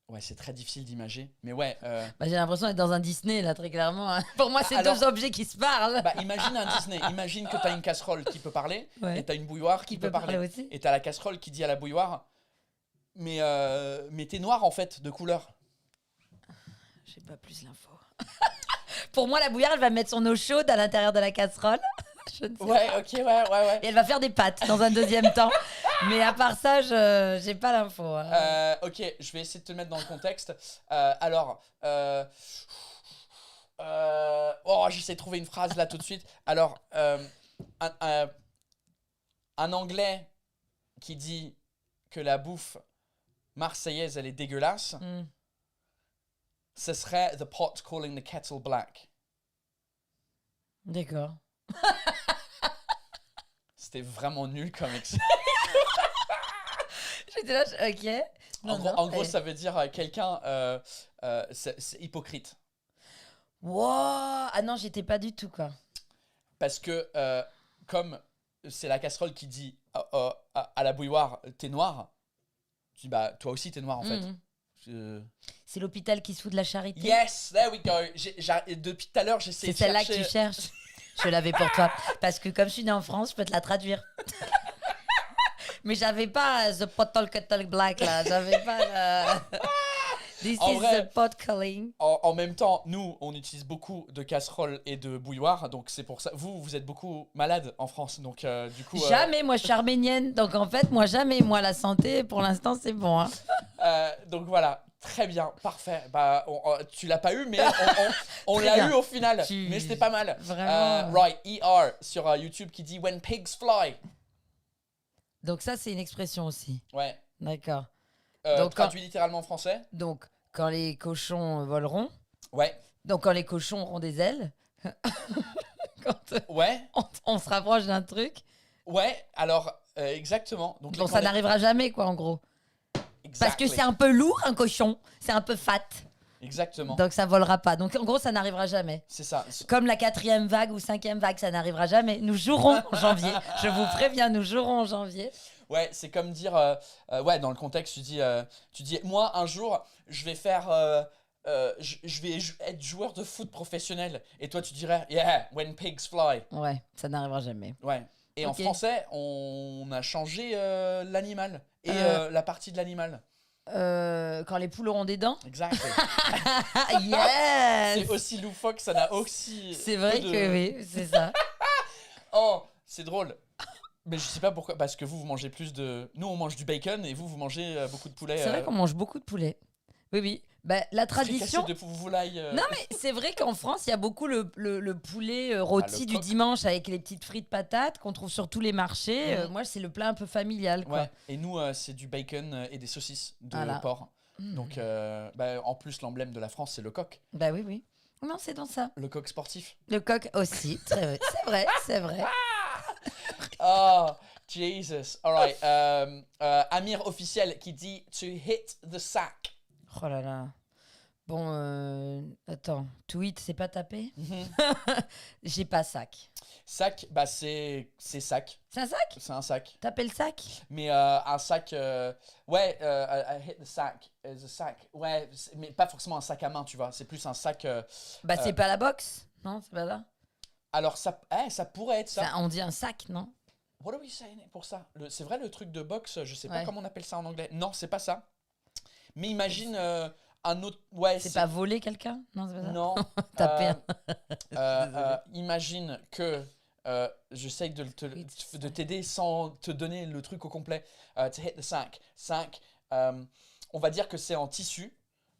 Ouais, c'est très difficile d'imager. Mais ouais. J'ai l'impression d'être dans un Disney, là, très clairement. Hein. Pour moi, c'est deux objets qui se parlent. Imagine un Disney. Imagine que t'as une casserole qui peut parler. Ouais. Et t'as une bouilloire qui peut parler aussi. Et t'as la casserole qui dit à la bouilloire mais t'es noir en fait, de couleur. J'ai pas plus l'info. Pour moi, la bouilloire, elle va mettre son eau chaude à l'intérieur de la casserole. Je ne sais pas. Ok, ouais. Et elle va faire des pâtes dans un deuxième temps. Mais à part ça, j'ai pas l'info. Hein. Ok, je vais essayer de te mettre dans le contexte. J'essaie de trouver une phrase là tout de suite. Alors, un Anglais qui dit que la bouffe marseillaise, elle est dégueulasse, ce serait the pot calling the kettle black. D'accord. C'était vraiment nul comme J'étais là, ok. En gros, ça veut dire quelqu'un, c'est hypocrite. Wow. Ah non, j'étais pas du tout, quoi. Parce que, comme c'est la casserole qui dit à la bouilloire, t'es noir, tu dis, bah, toi aussi, t'es noir, en fait. C'est l'hôpital qui se fout de la charité. Yes, there we go. Depuis tout à l'heure, j'essaie de chercher... C'est celle-là que tu cherches. Je l'avais pour toi. Parce que comme je suis née en France, je peux te la traduire. Mais j'avais pas the pot kettle black, là. J'avais pas le... This En is vrai, the pot calling. En même temps, nous, on utilise beaucoup de casseroles et de bouilloires, donc c'est pour ça. Vous êtes beaucoup malade en France, donc du coup. Jamais, moi je suis arménienne, donc en fait, moi jamais. Moi, la santé, pour l'instant, c'est bon. Hein. Donc voilà, très bien, parfait. Bah, tu l'as pas eu, mais on l'a bien. eu au final. Mais c'était pas mal. Vraiment. Right, ER sur YouTube qui dit When pigs fly. Donc ça, c'est une expression aussi. Ouais. D'accord. Donc traduit littéralement en français. Donc, quand les cochons voleront. Ouais. Donc, quand les cochons auront des ailes. Quand Ouais. on se rapproche d'un truc. Ouais, alors exactement. Donc ça n'arrivera jamais, quoi, en gros. Exactly. Parce que c'est un peu lourd, un cochon. C'est un peu fat. Exactement. Donc, ça volera pas. Donc, en gros, ça n'arrivera jamais. C'est ça. Comme la 4e vague ou 5e vague, ça n'arrivera jamais. Nous jouerons en janvier. Je vous préviens, nous jouerons en janvier. Ouais, c'est comme dire, ouais, dans le contexte, tu dis, moi, un jour, je vais faire, je vais être joueur de foot professionnel. Et toi, tu dirais, yeah, when pigs fly. Ouais, ça n'arrivera jamais. Ouais. Et en français, on a changé l'animal et la partie de l'animal. Quand les poules auront des dents. Exact. Yes. C'est aussi loufoque, ça n'a aussi. C'est vrai que oui, c'est ça. Oh, c'est drôle. Mais je sais pas pourquoi, parce que vous mangez plus de... Nous, on mange du bacon et vous mangez beaucoup de poulet. C'est vrai qu'on mange beaucoup de poulet. Oui, oui. Bah, la tradition... fricassé de volaille. Non, mais c'est vrai qu'en France, il y a beaucoup le poulet rôti le du coq. dimanche avec les petites frites patates qu'on trouve sur tous les marchés. Mhm. Moi, c'est le plat un peu familial, quoi. Ouais, et nous, c'est du bacon et des saucisses de Voilà. porc. Mhm. Donc, en plus, l'emblème de la France, c'est le coq. Bah oui, oui. Non, c'est dans ça. Le coq sportif. Le coq aussi. C'est vrai, c'est vrai. Oh, Jesus. All right. Amir officiel qui dit to hit the sack. Oh là là. Bon, attends. Tweet, c'est pas tapé J'ai pas sac. Sac, bah c'est sac. C'est un sac? C'est un sac. T'appelles sac? Mais un sac, ouais, hit the sack is a sack. Ouais, mais pas forcément un sac à main, tu vois. C'est plus un sac. Bah, c'est pas la boxe. Non, c'est pas ça. Alors ça pourrait être ça. On dit un sac, non? What are we saying pour ça? C'est vrai le truc de boxe, je sais pas Ouais. comment on appelle ça en anglais. Non, c'est pas ça. Mais imagine un autre. Ouais, C'est pas voler quelqu'un? Non, c'est pas ça. Non. Taper Imagine que j'essaye de t'aider sans te donner le truc au complet. To hit the sack. Sack, on va dire que c'est en tissu.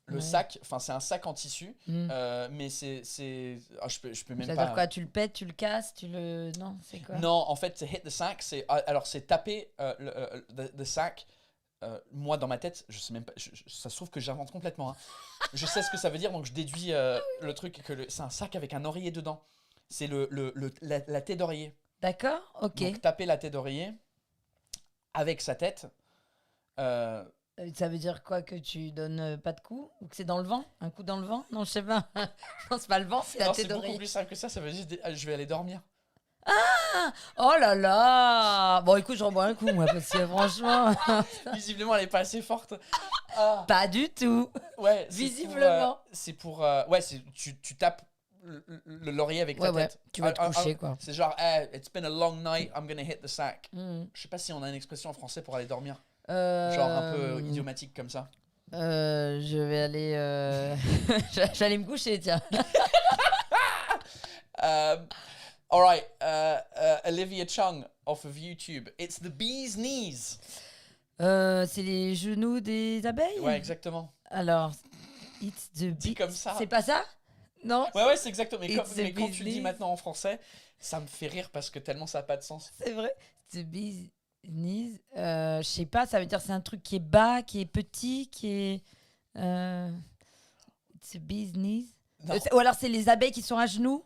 Le Ouais. sac, enfin c'est un sac en tissu, Mm. mais je peux même Ça veut pas. dire quoi? Tu le pètes, tu le casses, tu le... Non, c'est quoi? Non, en fait, to hit the sack, c'est taper the sack. Moi, dans ma tête, je sais même pas. Ça se trouve que j'invente complètement. Hein. Je sais ce que ça veut dire, donc je déduis le truc que c'est un sac avec un oreiller dedans. C'est la tête d'oreiller. D'accord, ok. Donc taper la tête d'oreiller avec sa tête. Ça veut dire quoi? Que tu donnes pas de coup? Ou que c'est dans le vent? Un coup dans le vent? Non, je sais pas. Non, c'est pas le vent, c'est la Non, tête c'est beaucoup d'oreiller. plus simple que ça. Ça veut juste je vais aller dormir. Oh là là! Bon, écoute, je rebois un coup, moi, parce que franchement, Visiblement, elle est pas assez forte. Ah, pas du tout. ouais. Visiblement. C'est pour. Ouais, tu tapes l'oreiller avec Ouais, ta ouais. tête. Tu vas te coucher, quoi. C'est genre, hey, it's been a long night, I'm gonna hit the sack. Mm. Je sais pas si on a une expression en français pour aller dormir. Genre un peu idiomatique comme ça. Je vais aller. J'allais me coucher, tiens. All right, Olivia Chung off of YouTube. It's the bee's knees. C'est les genoux des abeilles? Ouais, exactement. Alors, it's the Dit bee. comme ça. C'est pas ça? Non? Ouais, c'est exactement. Mais, It's mais the quand bee's tu le dis knees. maintenant en français, ça me fait rire parce que tellement ça n'a pas de sens. C'est vrai. The bee's knees. Je sais pas, ça veut dire c'est un truc qui est bas, qui est petit, qui est. It's the bee's knees. Non. Ou alors c'est les abeilles qui sont à genoux.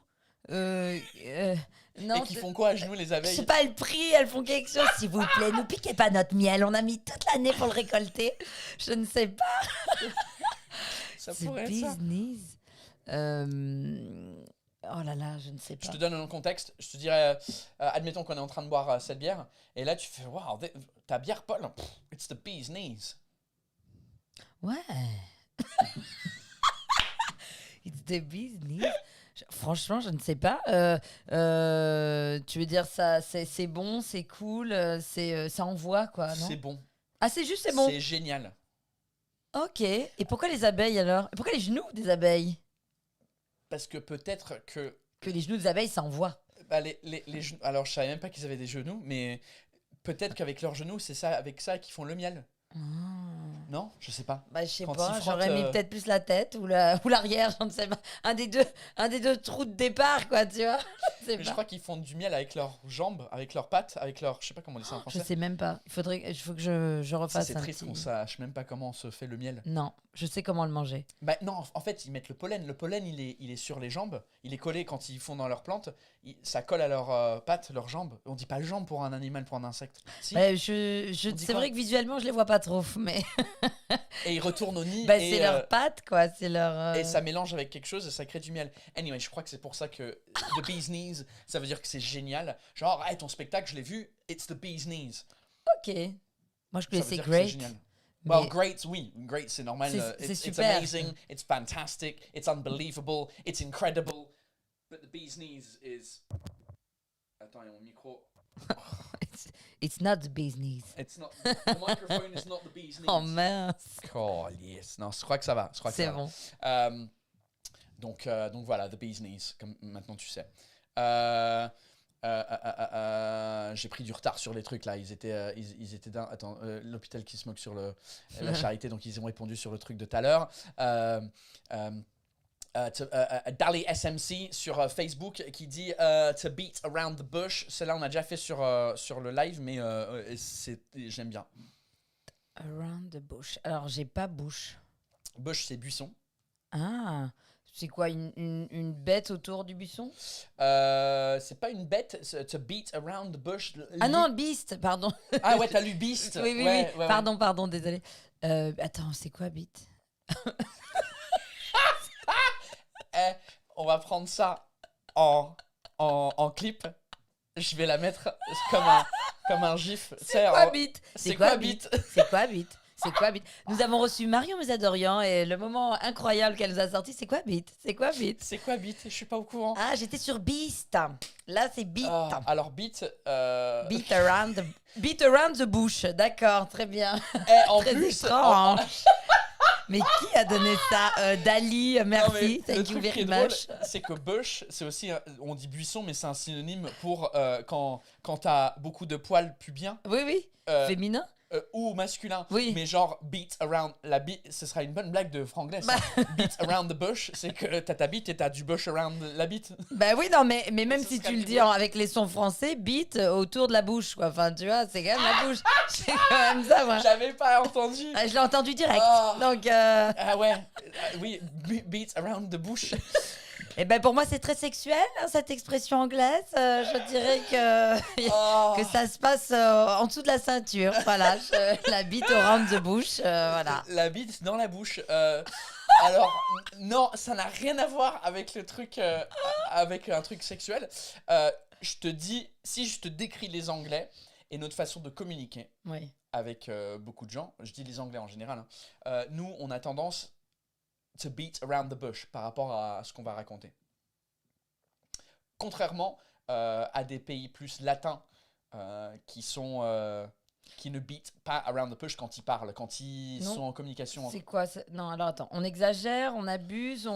Non, Et qui font quoi à genoux, les je abeilles? sais pas, elles prient, elles font quelque chose, s'il vous plaît. Nous piquez pas notre miel, on a mis toute l'année pour le récolter. Je ne sais pas. Ça The pourrait être ça. bee's knees. Oh là là, je ne sais Je pas. te donne un contexte. Je te dirais, admettons qu'on est en train de boire cette bière. Et là, tu fais, waouh, ta bière, Paul, it's the bee's knees. Ouais. It's the bee's knees. Franchement, je ne sais pas. Tu veux dire ça, c'est bon, c'est cool, ça envoie quoi, non? C'est bon. Ah, c'est juste, c'est bon. C'est génial. Ok. Et pourquoi les abeilles alors? Et pourquoi les genoux des abeilles? Parce que peut-être que Que les genoux des abeilles, ça envoie. bah, les genoux. Alors, je savais même pas qu'ils avaient des genoux, mais peut-être qu'avec leurs genoux, c'est ça, avec ça qu'ils font le miel. Non, je sais pas. Bah, je sais Quand pas, ils frottent, j'aurais mis peut-être plus la tête ou l'arrière, je ne sais pas. Un des deux trous de départ, quoi, tu vois. Je sais Mais je pas. crois qu'ils font du miel avec leurs jambes, avec leurs pattes, avec leurs. Je sais pas comment on dit ça en Je français. sais même pas. Il faut que je Ça, refasse c'est un triste petit... qu'on sache même pas comment se fait le miel. Non, je sais comment le manger. Bah non, en fait, ils mettent le pollen. Le pollen, il est sur les jambes. Il est collé quand ils font dans leurs plantes. Ça colle à leurs pattes, leurs jambes. On dit pas jambes pour un animal, pour un insecte. Si. Ouais, On dit c'est quoi? vrai que visuellement, je les vois pas trop, mais Et ils retournent au nid. bah, et, c'est leurs pattes, quoi. C'est leur. et ça mélange avec quelque chose et ça crée du miel. Anyway, je crois que c'est pour ça que The Bee's Knees, ça veut dire que c'est génial. Genre, hey, ton spectacle, je l'ai vu, it's The Bee's Knees. Ok. Moi, je Ça veut connaissais dire que c'est Great. génial. mais- Well, great, oui, great, c'est normal. C'est It's super. amazing, it's fantastic, it's unbelievable, it's incredible. But The Bee's Knees is. Attends, il y a mon micro. It's not the bee's knees. It's not. The microphone is not The Bee's Knees. Oh mince. Oh, yes. Non, je crois que ça va. Je crois que C'est ça va. bon. Donc voilà, The Bee's Knees, comme maintenant tu sais. J'ai pris du retard sur les trucs là. Ils étaient d'un. Attends, l'hôpital qui se moque sur la charité, donc ils ont répondu sur le truc de tout à l'heure. Dali SMC sur Facebook qui dit to beat around the bush. Celle-là, on a déjà fait sur le live, mais j'aime bien. Around the bush. Alors, j'ai pas bush. Bush, c'est buisson. Ah, c'est quoi, une bête autour du buisson? C'est pas une bête, to beat around the bush. Ah non, beast, pardon. Ah ouais, t'as lu Beast. Oui, Ouais, oui. ouais, Pardon, désolé. Attends, c'est quoi beat? On va prendre ça en clip. Je vais la mettre comme un gif. C'est quoi beat? C'est quoi beat? C'est quoi beat? C'est quoi beat? Nous avons reçu Marion Mésadorian et le moment incroyable qu'elle nous a sorti, c'est quoi beat? C'est quoi beat? C'est quoi beat? Je suis pas au courant. Ah, j'étais sur beast. Là, c'est beat. Alors beat. Beat around the bush. D'accord, très bien. En Très plus, étrange. Mais qui a donné ça? Dali, merci. le Thank you truc qui very est drôle, much. c'est que bush, c'est aussi, on dit buisson, mais c'est un synonyme pour quand t'as beaucoup de poils pubiens. Oui. Euh, Féminin? Ou masculin, Oui. mais genre beat around ce sera une bonne blague de franglais. Beat around the bush, c'est que t'as ta bite et t'as du bush around la bite. Bah oui, non, mais même Ce si serait tu le du dis avec les sons français, beat autour de la bouche, quoi. Enfin, tu vois, c'est quand même la bouche. C'est quand même ça, moi. J'avais pas entendu. Je l'ai entendu direct. Ah. Donc, Ah ouais, oui, beat around the bush. et ben pour moi, c'est très sexuel, hein, cette expression anglaise. Je dirais que ça se passe en dessous de la ceinture. Voilà, la bite around the bush, voilà. La bite dans la bouche. Alors, non, ça n'a rien à voir avec le truc, avec un truc sexuel. Je te dis, si je te décris les Anglais et notre façon de communiquer Oui. avec beaucoup de gens, je dis les Anglais en général, hein, nous, on a tendance to beat around the bush par rapport à ce qu'on va raconter. Contrairement à des pays plus latins qui ne beat pas around the bush quand ils parlent, quand ils Non. sont en communication. C'est quoi Non, alors attends, on exagère, on abuse,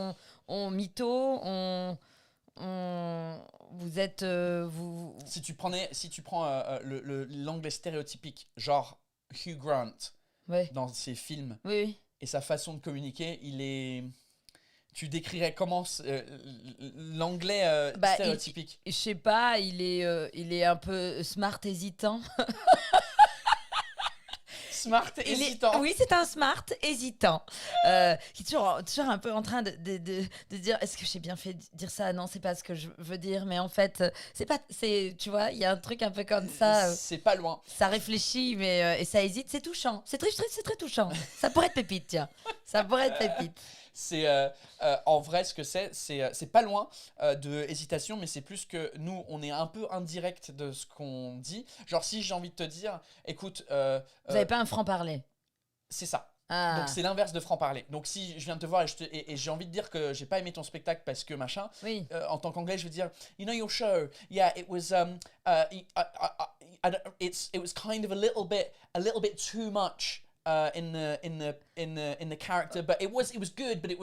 on mytho, vous êtes vous. Si tu prends l'anglais stéréotypique, genre Hugh Grant Ouais. dans ses films Oui. et sa façon de communiquer, tu décrirais comment l'anglais Bah, stéréotypique? Je sais pas, il est un peu smart hésitant. Smart, hésitant. Oui, c'est un smart hésitant. Qui est toujours un peu en train de dire est-ce que j'ai bien fait de dire ça? Non, c'est pas ce que je veux dire, mais en fait, tu vois, il y a un truc un peu comme ça. C'est pas loin. Ça réfléchit, mais et ça hésite, c'est touchant. C'est très touchant. Ça pourrait être pépite, tiens. Ça pourrait être pépite. C'est en vrai ce que c'est pas loin de hésitation, mais c'est plus que nous on est un peu indirect de ce qu'on dit. Genre si j'ai envie de te dire, écoute, Vous avez pas un franc-parler? c'est ça. Ah. Donc c'est l'inverse de franc-parler. Donc si je viens de te voir et j'ai envie de dire que j'ai pas aimé ton spectacle parce que machin, Oui. en tant qu'anglais je vais dire, you know your show, yeah it was it was kind of a little bit too much. In the character, but it was good, but it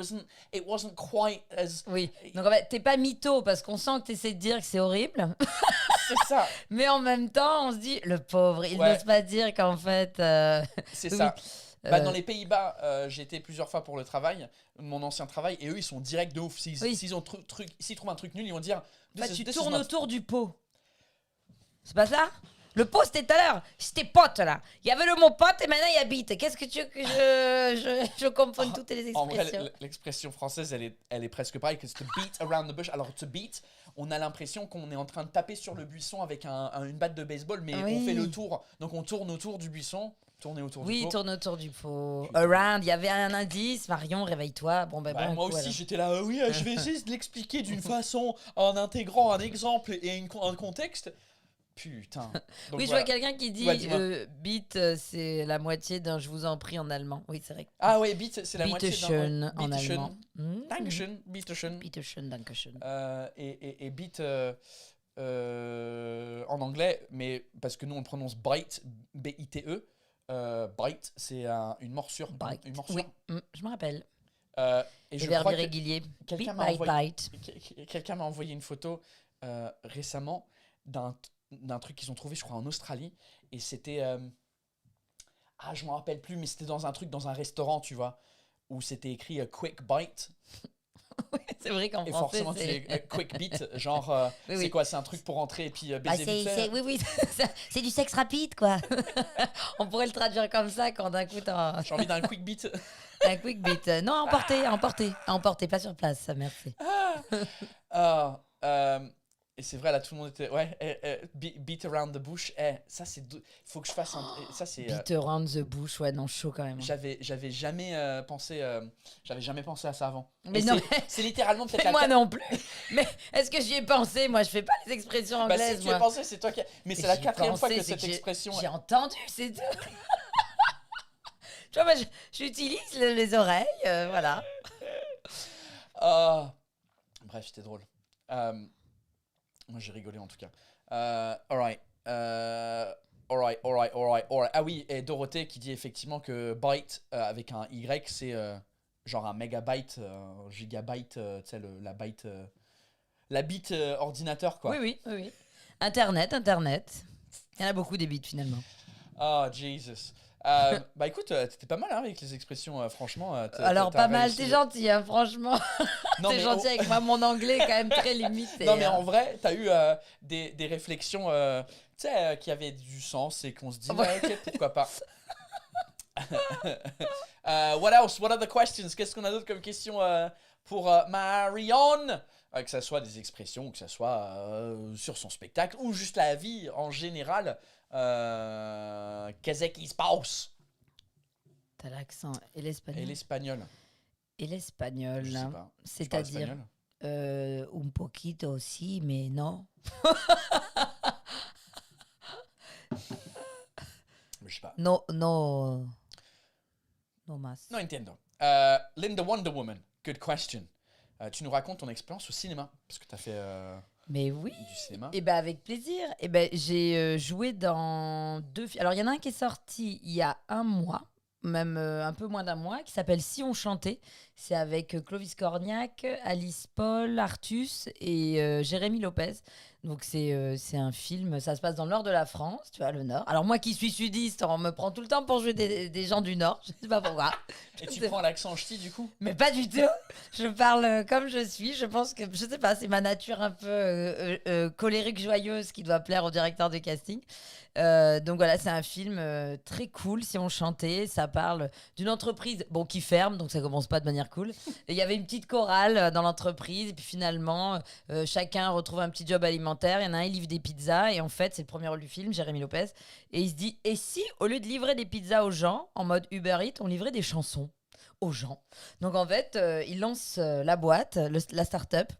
wasn't quite as. Oui. Donc en fait, t'es pas mytho parce qu'on sent que t'essaies de dire que c'est horrible. C'est ça. Mais en même temps, on se dit, le pauvre, il Ouais. n'ose pas dire qu'en fait. C'est oui. ça. Dans les Pays-Bas, j'ai été plusieurs fois pour le travail, mon ancien travail, et eux ils sont directs de ouf. S'ils trouvent un truc nul, ils vont dire. Tu tournes autour du pot. C'est pas ça? Le pot, c'était tout à l'heure. C'était pote, là. Il y avait le mot pote et maintenant il y a bite. Qu'est-ce que tu veux que je confonde toutes les En expressions? vrai, l'expression française, elle est presque pareille que to beat around the bush. Alors, to beat, on a l'impression qu'on est en train de taper sur le buisson avec une batte de baseball, mais Oui. on fait le tour. Donc, on tourne autour du buisson. Tourner autour du Oui, pot. tourne autour du pot. Around, il y avait un indice. Marion, réveille-toi. Bon, ben, Bah, bon moi coup, aussi, alors. j'étais là, oui, je vais essayer de l'expliquer d'une façon en intégrant un exemple et un contexte. Putain. Donc, Oui, je voilà. vois quelqu'un qui dit Ouais, dis-moi. beat, c'est la moitié d'un je vous en prie en allemand. Oui, c'est vrai. Ah ouais, beat, c'est la moitié Bitteschön en Bitteschön. allemand. Dankeschön, bitteschön. Bitteschön, dankeschön. Et beat en anglais, mais parce que nous on le prononce bite, B-I-T-E. Bite, c'est une morsure. Bite. Une morsure. Oui, je me rappelle. Et Le je verbe crois que irrégulier. quelqu'un Bite, m'a bite, envoyé, bite. quelqu'un m'a envoyé une photo récemment d'un truc qu'ils ont trouvé, je crois, en Australie. Et c'était... je m'en rappelle plus, mais c'était dans un restaurant, tu vois, où c'était écrit Quick Bite. C'est vrai qu'en Et français, forcément, c'est... c'est Quick Beat, genre, Oui, c'est oui. quoi? C'est un truc pour rentrer et puis baiser vite fait. Oui, c'est du sexe rapide, quoi. On pourrait le traduire comme ça quand d'un coup t'as J'ai envie d'un Quick Beat. un quick beat. Non, à emporter, pas sur place, ça, merci. Ah, et c'est vrai, là, tout le monde était... Ouais, beat around the bush. Ça, c'est... Faut que je fasse un... Ça, c'est... Beat around the bush, ouais, non, chaud quand même. J'avais jamais pensé à ça avant. Mais Et non, c'est littéralement peut-être mais moi non plus. Mais est-ce que j'y ai pensé? Moi, je fais pas les expressions Bah, anglaises, si tu y moi. as pensé, c'est toi qui... Mais c'est la J'y ai 4e fois pensé, que c'est cette j'ai- expression... J'ai entendu, c'est tout. Tu vois, moi, j'utilise les oreilles, voilà. Ah. Bref, c'était drôle. Moi, j'ai rigolé en tout cas. Alright. Alright. Ah oui, et Dorothée qui dit effectivement que byte avec un Y, c'est genre un mégabyte, un gigabyte, tu sais, la bit ordinateur quoi. Oui. Internet. Il y en a beaucoup des bits finalement. Oh, Jesus. Bah écoute, t'étais pas mal hein, avec les expressions, franchement. Alors, t'as pas mal, réussi. t'es gentil, hein, franchement. Non, T'es mais gentil avec moi, mon anglais est quand même très limité. Non, mais hein. en vrai, t'as eu des réflexions tu sais, qui avaient du sens et qu'on se dit, ouais, ok, pourquoi pas. What else? What other questions? Qu'est-ce qu'on a d'autre comme question pour Marion? Que ça soit des expressions, ou que ça soit sur son spectacle, ou juste la vie en général. Qu'est-ce qui se passe? T'as l'accent. Et Et l'espagnol? l'espagnol? Et l'espagnol, Je sais hein. pas. Tu parles C'est-à-dire espagnol? un poquito aussi, mais non. Je sais pas. No mas. Non entiendo. Linda Wonder Woman, good question. Tu nous racontes ton expérience au cinéma, parce que tu as fait Mais oui. du cinéma. Et ben avec plaisir. Et ben j'ai joué dans 2 films. Alors il y en a un qui est sorti il y a un mois, même un peu moins d'un mois, qui s'appelle Si on chantait. C'est avec Clovis Cornillac, Alice Paul, Artus et Jérémy Lopez. Donc c'est un film, ça se passe dans le nord de la France, tu vois, le nord. Alors moi qui suis sudiste, on me prend tout le temps pour jouer des gens du nord, je sais pas pourquoi. Et tu prends l'accent ch'ti du coup? Mais pas du tout. Je parle comme je suis. Je pense que, je sais pas, c'est ma nature un peu colérique, joyeuse qui doit plaire au directeur de casting. Donc voilà, c'est un film très cool. Si on chantait, ça parle d'une entreprise qui ferme, donc ça commence pas de manière cool. Et il y avait une petite chorale dans l'entreprise, et puis finalement, chacun retrouve un petit job alimentaire. Il y en a un, il livre des pizzas, et en fait, c'est le premier rôle du film, Jérémy Lopez. Et il se dit, et si, au lieu de livrer des pizzas aux gens, en mode Uber Eats, on livrait des chansons aux gens. Donc en fait, ils lancent la boîte, la start-up.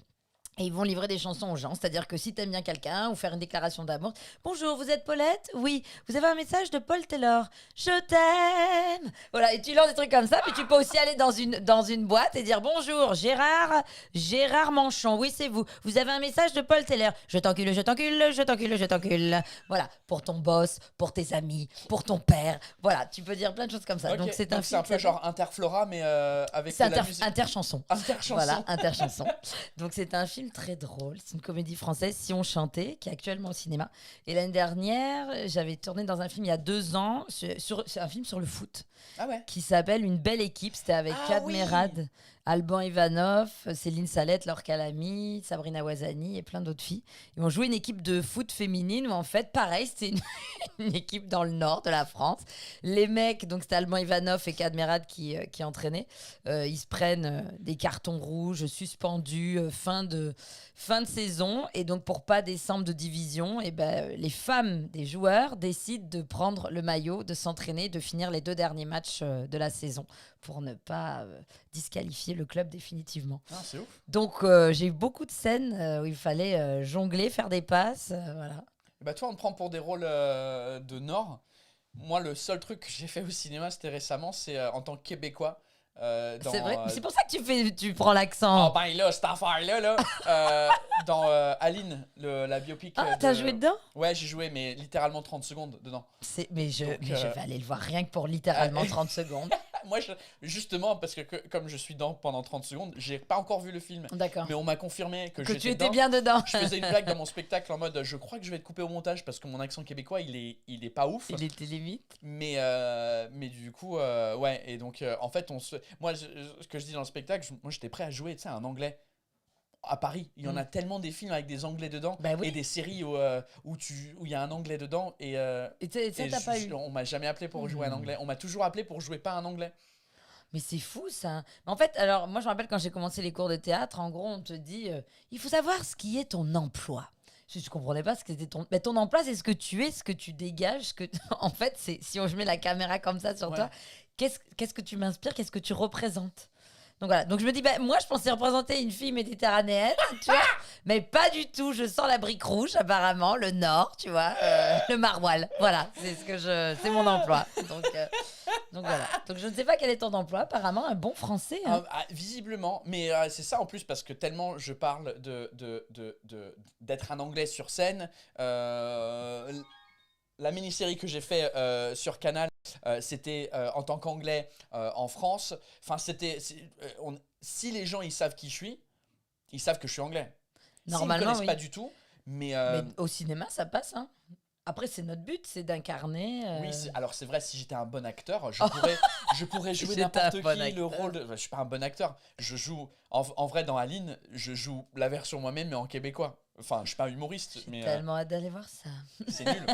Et ils vont livrer des chansons aux gens. C'est-à-dire que si t'aimes bien quelqu'un ou faire une déclaration d'amour. Bonjour, vous êtes Paulette? Oui. Vous avez un message de Paul Taylor. Je t'aime. Voilà. Et tu lances des trucs comme ça. Puis tu peux aussi aller dans une boîte et dire bonjour, Gérard Manchon. Oui, c'est vous. Vous avez un message de Paul Taylor. Je t'encule, je t'encule, je t'encule, je t'encule. Voilà. Pour ton boss, pour tes amis, pour ton père. Voilà. Tu peux dire plein de choses comme ça. Ok, Donc c'est un c'est un film. peu genre Interflora, mais avec C'est de la musique. interchanson. Interchanson. Voilà, interchanson. Donc c'est un film très drôle. C'est une comédie française, Si on chantait, qui est actuellement au cinéma. Et l'année dernière, j'avais tourné dans un film il y a 2 ans, c'est un film sur le foot, Ah ouais. qui s'appelle Une belle équipe. C'était avec Ah Kad oui. Merad, Alban Ivanov, Céline Salette, Laure Calamy, Sabrina Ouazani et plein d'autres filles. Ils ont joué une équipe de foot féminine où en fait, pareil, c'était une équipe dans le nord de la France. Les mecs, donc c'était Alban Ivanov et Kad Merad qui entraînaient, ils se prennent des cartons rouges suspendus, fin de saison. Et donc pour pas descendre de division, et les femmes des joueurs décident de prendre le maillot, de s'entraîner, de finir les 2 derniers matchs de la saison pour ne pas disqualifier le club définitivement. Ah, c'est ouf. Donc j'ai eu beaucoup de scènes où il fallait jongler, faire des passes, voilà. Bah toi, on te prend pour des rôles de Nord. Moi, le seul truc que j'ai fait au cinéma, c'était récemment, c'est en tant que Québécois. C'est vrai, mais c'est pour ça que tu prends l'accent. Oh ben là, cette affaire-là, dans Aline, la biopic. T'as joué dedans? Ouais, j'ai joué, mais littéralement 30 secondes dedans. Mais je Donc, vais aller le voir rien que pour littéralement 30 secondes. Moi, justement, parce que comme je suis dedans pendant 30 secondes, j'ai pas encore vu le film. D'accord. Mais on m'a confirmé que Que j'étais tu étais dedans. bien dedans. Je faisais une blague dans mon spectacle en mode je crois que je vais être coupé au montage parce que mon accent québécois il est pas ouf. Il était limite. Mais du coup, ouais. Et donc, en fait, moi, ce que je dis dans le spectacle, moi j'étais prêt à jouer un anglais. À Paris, il y en a tellement des films avec des anglais dedans Bah oui. et des séries où il y a un anglais dedans et ça, t'as pas eu. on m'a jamais appelé pour jouer un anglais. On m'a toujours appelé pour jouer pas un anglais. Mais c'est fou ça. Mais en fait, alors moi je me rappelle quand j'ai commencé les cours de théâtre, en gros on te dit il faut savoir ce qui est ton emploi. Je comprenais pas ce que c'était ton. Mais ton emploi c'est ce que tu es, ce que tu dégages, ce que en fait c'est si je mets la caméra comme ça sur Ouais. toi, qu'est-ce que tu m'inspires, qu'est-ce que tu représentes. Donc voilà, donc je me dis, bah, moi je pensais représenter une fille méditerranéenne, tu vois, mais pas du tout, je sens la brique rouge apparemment, le nord, tu vois, le maroilles, voilà, c'est mon emploi. Donc voilà, donc je ne sais pas quel est ton emploi, apparemment un bon français. Hein. Visiblement, mais c'est ça en plus parce que tellement je parle d'être un anglais sur scène. La mini-série que j'ai fait sur Canal, c'était en tant qu'anglais en France. Enfin, si les gens ils savent qui je suis, ils savent que je suis anglais. Normalement, S'ils me connaissent oui. pas du tout, mais au cinéma, ça passe. Hein. Après, c'est notre but, c'est d'incarner. oui, alors c'est vrai, si j'étais un bon acteur, je pourrais jouer J'étais n'importe un qui, bon le acteur. rôle de... Enfin, je suis pas un bon acteur. Je joue, en vrai, dans Aline, je joue la version moi-même, mais en québécois. Enfin, je suis pas humoriste, mais Tellement hâte d'aller voir ça. c'est nul.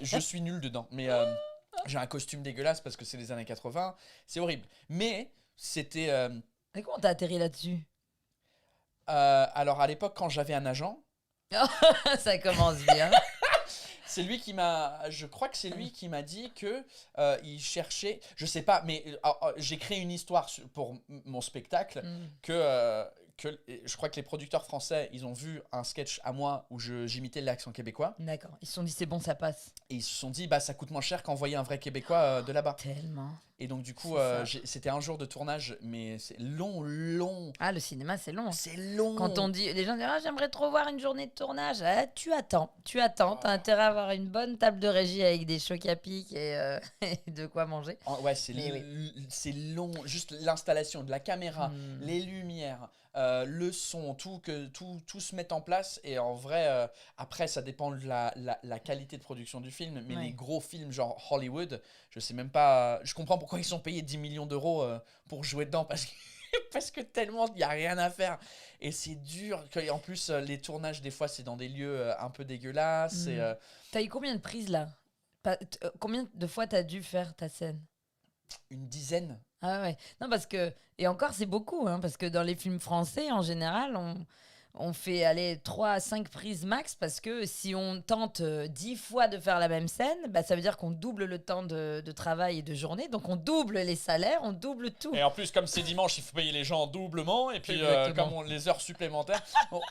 Je suis nul dedans. Mais j'ai un costume dégueulasse parce que c'est les années 80. C'est horrible. Mais c'était... Mais comment t'as atterri là-dessus? alors, à l'époque, quand j'avais un agent, Ça commence bien. c'est lui qui m'a... Je crois que c'est lui qui m'a dit que il cherchait... Je sais pas, mais j'ai créé une histoire pour mon spectacle que je crois que les producteurs français, ils ont vu un sketch à moi où j'imitais l'accent québécois D'accord, ils se sont dit c'est bon, ça passe. et ils se sont dit bah ça coûte moins cher qu'envoyer un vrai québécois de là-bas. Tellement. Et donc du coup C'est ça. c'était un jour de tournage mais c'est long. Ah, le cinéma, c'est long. C'est long. Quand on dit, les gens disent ah, j'aimerais trop voir une journée de tournage. Ah, tu attends. T'as intérêt à avoir une bonne table de régie avec des chocs à pic et de quoi manger. Ouais, Mais c'est long, juste l'installation de la caméra, les lumières, le son, tout se met en place. Et en vrai, après, ça dépend de la qualité de production du film. Mais Ouais. les gros films, genre Hollywood, je sais même pas. Je comprends pourquoi ils sont payés 10 millions d'euros pour jouer dedans parce que tellement il n'y a rien à faire. Et c'est dur. En plus, les tournages, des fois, c'est dans des lieux un peu dégueulasses. Et, T'as eu combien de prises là? Combien de fois t'as dû faire ta scène? une dizaine. Ah ouais. Non, parce que. Et encore, c'est beaucoup, hein, parce que dans les films français, en général, on fait aller 3 à 5 prises max, parce que si on tente 10 fois de faire la même scène, bah, ça veut dire qu'on double le temps de travail et de journée, donc on double les salaires, on double tout. Et en plus, comme c'est dimanche, il faut payer les gens doublement. Et puis, Exactement. comme les heures supplémentaires. Bon,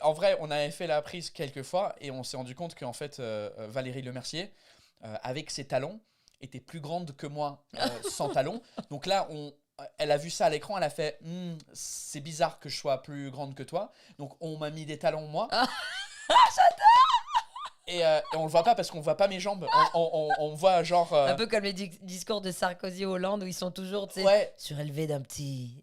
en vrai, on avait fait la prise quelques fois et on s'est rendu compte qu'en fait, Valérie Lemercier, avec ses talons, était plus grande que moi sans talons. Donc là, elle a vu ça à l'écran, elle a fait c'est bizarre que je sois plus grande que toi. Donc on m'a mis des talons, moi. Et on le voit pas parce qu'on voit pas mes jambes. On voit genre. Un peu comme les discours de Sarkozy et Hollande, où ils sont toujours, tu sais, Ouais. surélevés d'une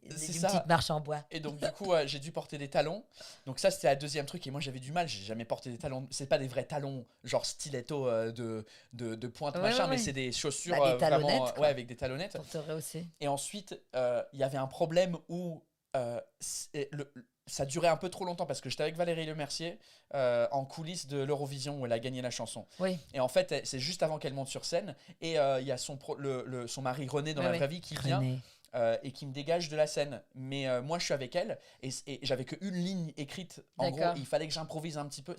C'est ça. petite marche en bois. Et donc, du coup, j'ai dû porter des talons. Donc, ça, c'était la deuxième truc. Et moi, j'avais du mal. J'ai jamais porté des talons. C'est pas des vrais talons, genre stiletto de pointe, Ouais, machin, ouais, mais ouais. c'est des chaussures Bah, des vraiment. talonnettes, quoi. Ouais, avec des talonnettes. Pour te rehausser. Et ensuite, il y avait un problème où ça durait un peu trop longtemps parce que j'étais avec Valérie Lemercier en coulisses de l'Eurovision où elle a gagné la chanson. Oui. Et en fait, c'est juste avant qu'elle monte sur scène. Et il y a son mari René dans Ouais, la ouais. vraie vie qui vient. René. Et qui me dégage de la scène. Mais moi, je suis avec elle et j'avais qu'une ligne écrite. En gros, D'accord. il fallait que j'improvise un petit peu.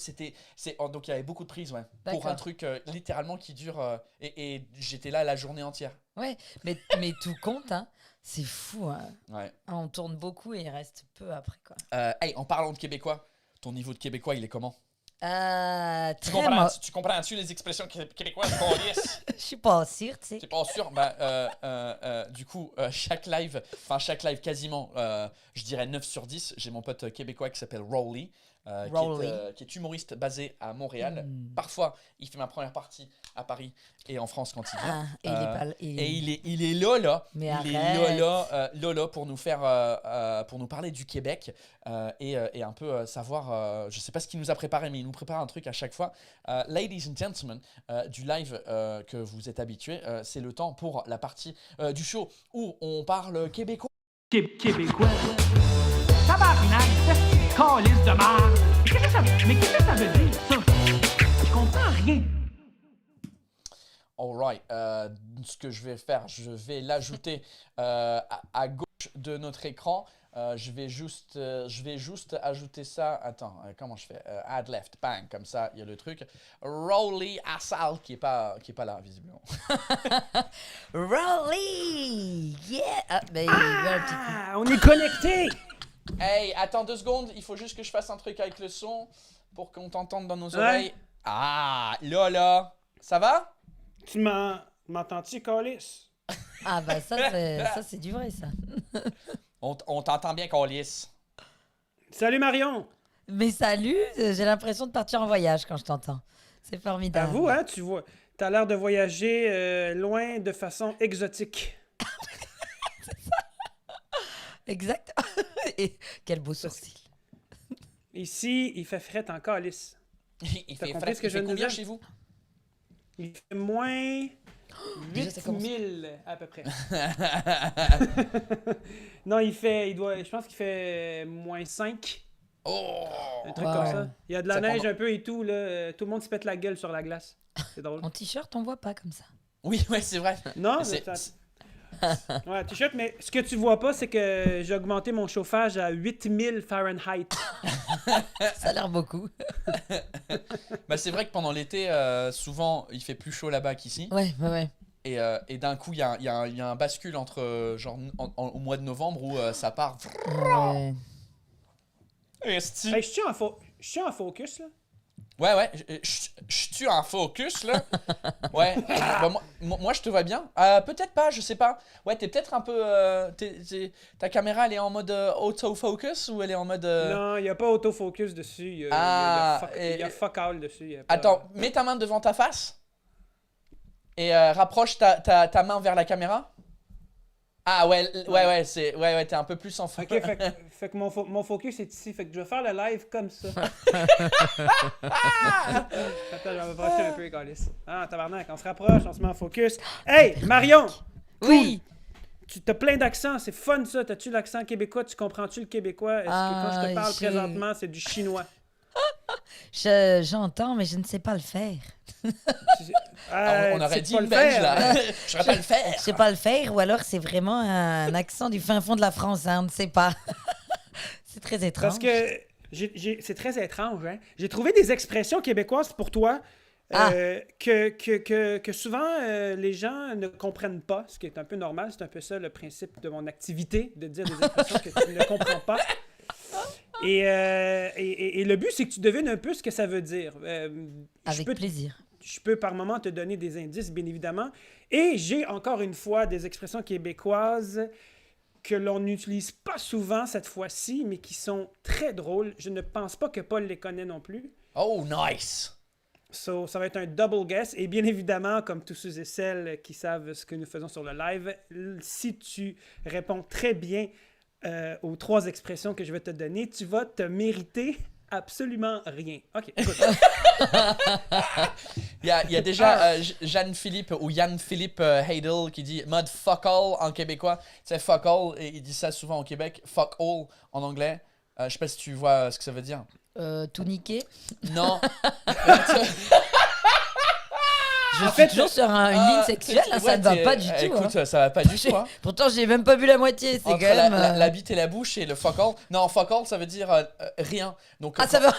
Donc, il y avait beaucoup de prises, ouais. Pour D'accord. un truc littéralement qui dure. Et j'étais là la journée entière. Ouais, mais tout compte, hein. C'est fou, hein. Ouais. On tourne beaucoup et il reste peu après, quoi. Hey, en parlant de québécois, ton niveau de québécois, il est comment? Très mo- Tu comprends-tu les expressions québécoises qu'on lit? Je suis pas sûre, tu sais. T'es pas sûr? Du coup, chaque live quasiment, je dirais 9 sur 10, j'ai mon pote québécois qui s'appelle Rowley. qui est humoriste basé à Montréal. Parfois, il fait ma première partie à Paris et en France quand il vient. Et il est pas là. Et il est là. Mais il arrête. est là pour nous pour nous parler du Québec et un peu savoir. Je sais pas ce qu'il nous a préparé, mais il nous prépare un truc à chaque fois. Ladies and gentlemen, du live que vous êtes habitués, c'est le temps pour la partie du show où on parle québécois. Québécois. Tabarnak, calice de merde. Mais qu'est-ce que ça veut dire, ça? Je comprends rien. Alright, ce que je vais faire, je vais l'ajouter à gauche de notre écran. Je vais juste ajouter ça. Attends, comment je fais? Add left, bang, comme ça, il y a le truc. Rolly Assal qui est pas là visiblement. Rolly! Yeah! Ah, ben, il veut un petit coup. Ah, on est connecté. Hey, attends 2 secondes, il faut juste que je fasse un truc avec le son pour qu'on t'entende dans nos Ouais. oreilles. Ah, là, ça va? Tu m'entends-tu, Calis? Ah, bah ça, c'est du vrai, ça. On t'entend bien, Colis. Salut Marion. Mais salut, j'ai l'impression de partir en voyage quand je t'entends. C'est formidable. Avoue, hein, tu vois, t'as l'air de voyager loin de façon exotique. Exact. Et quel beau sourcil. Ici, il fait fret en Calis. Il T'as fait compris frais. ce que Il je fait viens de combien dire? chez vous? Il fait moins Déjà, ça commence. 8000 à peu près. Non, je pense qu'il fait moins 5. Oh! Un truc Wow. comme ça. Il y a de la Ça neige prend- un peu et tout, là. Tout le monde se pète la gueule sur la glace. C'est drôle. En t-shirt, on voit pas comme ça. Oui, ouais, c'est vrai. Non, Mais mais ouais, t-shirt, mais ce que tu vois pas, c'est que j'ai augmenté mon chauffage à 8000 Fahrenheit. Ça a l'air beaucoup. Bah, c'est vrai que pendant l'été, souvent, il fait plus chaud là-bas qu'ici. Ouais. Et d'un coup, il y a un bascule entre, genre, au mois de novembre où ça part. Ouais. Esti. Hey, je suis en focus, là. Ouais, je tue un focus, là. Ouais. Bah, moi, je te vois bien. Peut-être pas, je sais pas. Ouais, t'es peut-être un peu... ta caméra, elle est en mode autofocus ou elle est en mode... Non, il n'y a pas autofocus dessus. Il y a fuck all dessus. y a pas- Attends, mets ta main devant ta face. Et rapproche ta main vers la caméra. Ah ouais, t'es un peu plus en focus. Ok, fait que mon focus est ici. Fait que je vais faire le live comme ça. Attends, je vais m'approcher un peu, Calis. Ah, tabarnak, on se rapproche, on se met en focus. Hey, Marion! Oui. Tu as plein d'accents, c'est fun ça. T'as-tu l'accent québécois? Tu comprends-tu le québécois? Est-ce que quand je te parle présentement, c'est du chinois? J'entends, mais je ne sais pas le faire. On Tu aurait sais dit pas une le belge, faire. là. Je saurais pas le faire. Je sais pas le faire, ou alors c'est vraiment un accent du fin fond de la France, hein, on ne sait pas. C'est très étrange. Parce que c'est très étrange, hein? J'ai trouvé des expressions québécoises pour toi que souvent les gens ne comprennent pas, ce qui est un peu normal. C'est un peu ça le principe de mon activité, de dire des expressions que tu ne comprends pas. Et le but, c'est que tu devines un peu ce que ça veut dire. Avec plaisir. Je peux par moment te donner des indices, bien évidemment. Et j'ai encore une fois des expressions québécoises que l'on n'utilise pas souvent cette fois-ci, mais qui sont très drôles. Je ne pense pas que Paul les connaît non plus. Oh, nice. So, ça va être un double guess. Et bien évidemment, comme tous ceux et celles qui savent ce que nous faisons sur le live, si tu réponds très bien aux 3 expressions que je vais te donner, tu vas te mériter absolument rien. OK, écoute. Il y a déjà Jeanne-Philippe ou Yann-Philippe Heidel qui dit mode fuck all en québécois. Tu sais, fuck all, et il dit ça souvent au Québec. Fuck all en anglais. Je sais pas si tu vois ce que ça veut dire. Tout niqué. Non. Je suis toujours sur une ligne sexuelle, hein, ça ne va pas du tout. Écoute, Hein. ça va pas du tout. Hein. Pourtant, j'ai même pas bu la moitié. C'est quand Entre même. la bite et la bouche et le fuck all. Non, fuck all, ça veut dire rien. Donc, Ah, ça va.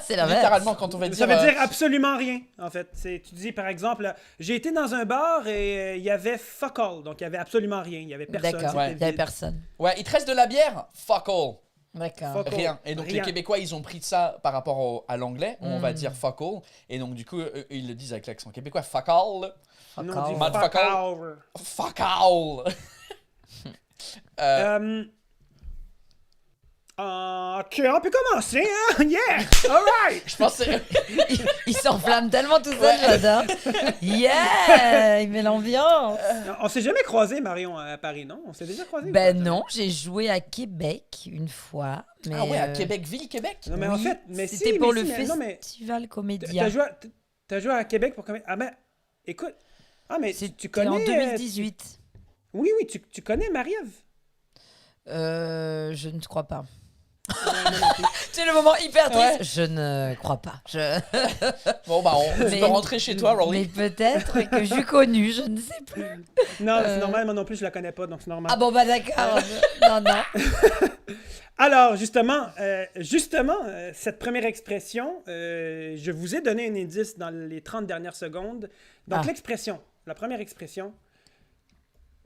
C'est la littéralement, quand on va dire. Ça veut dire absolument rien, en fait. Tu dis, par exemple, j'ai été dans un bar et il y avait fuck all. Donc, il y avait absolument rien. Il y avait personne. D'accord, c'était il n'y avait vide. personne. Ouais, il te reste de la bière? Fuck all. D'accord. Fuck all. Rien. Et donc, Rien. les Québécois, ils ont pris ça par rapport à l'anglais. On va dire fuck all. Et donc, du coup, ils le disent avec l'accent québécois. Fuck all. Nous, Fuck on dit all. Mad fuck fuck all. all. Fuck all. Ok, on peut commencer, hein? Yeah! Alright! Je pense que Il s'enflamme tellement tout seul, Ouais. j'adore. Yeah! Il met l'ambiance. On s'est jamais croisés, Marion, à Paris, non? On s'est déjà croisés? ou Ben pas? non, j'ai joué à Québec une fois. Mais Ah ouais, à Québec, Québec. Non, mais en fait, mais si, c'était pour mais le si, mais non, mais festival Comédia. t'as joué à Québec pour combien? Ah ben, écoute. Ah, mais tu C'était connais... en 2018. Oui, tu connais Marie-Ève? Je ne crois pas. Non, non plus. C'est le moment hyper triste. Ouais. Je ne crois pas. Bon, bah, tu Mais- peux rentrer chez toi, Rolly. Mais peut-être que j'ai connu, je ne sais plus. Non, c'est normal, moi non plus, je la connais pas, donc c'est normal. Ah bon, bah d'accord. Non, non. Alors, justement, cette première expression, je vous ai donné un indice dans les 30 dernières secondes. Donc, Ah. la première expression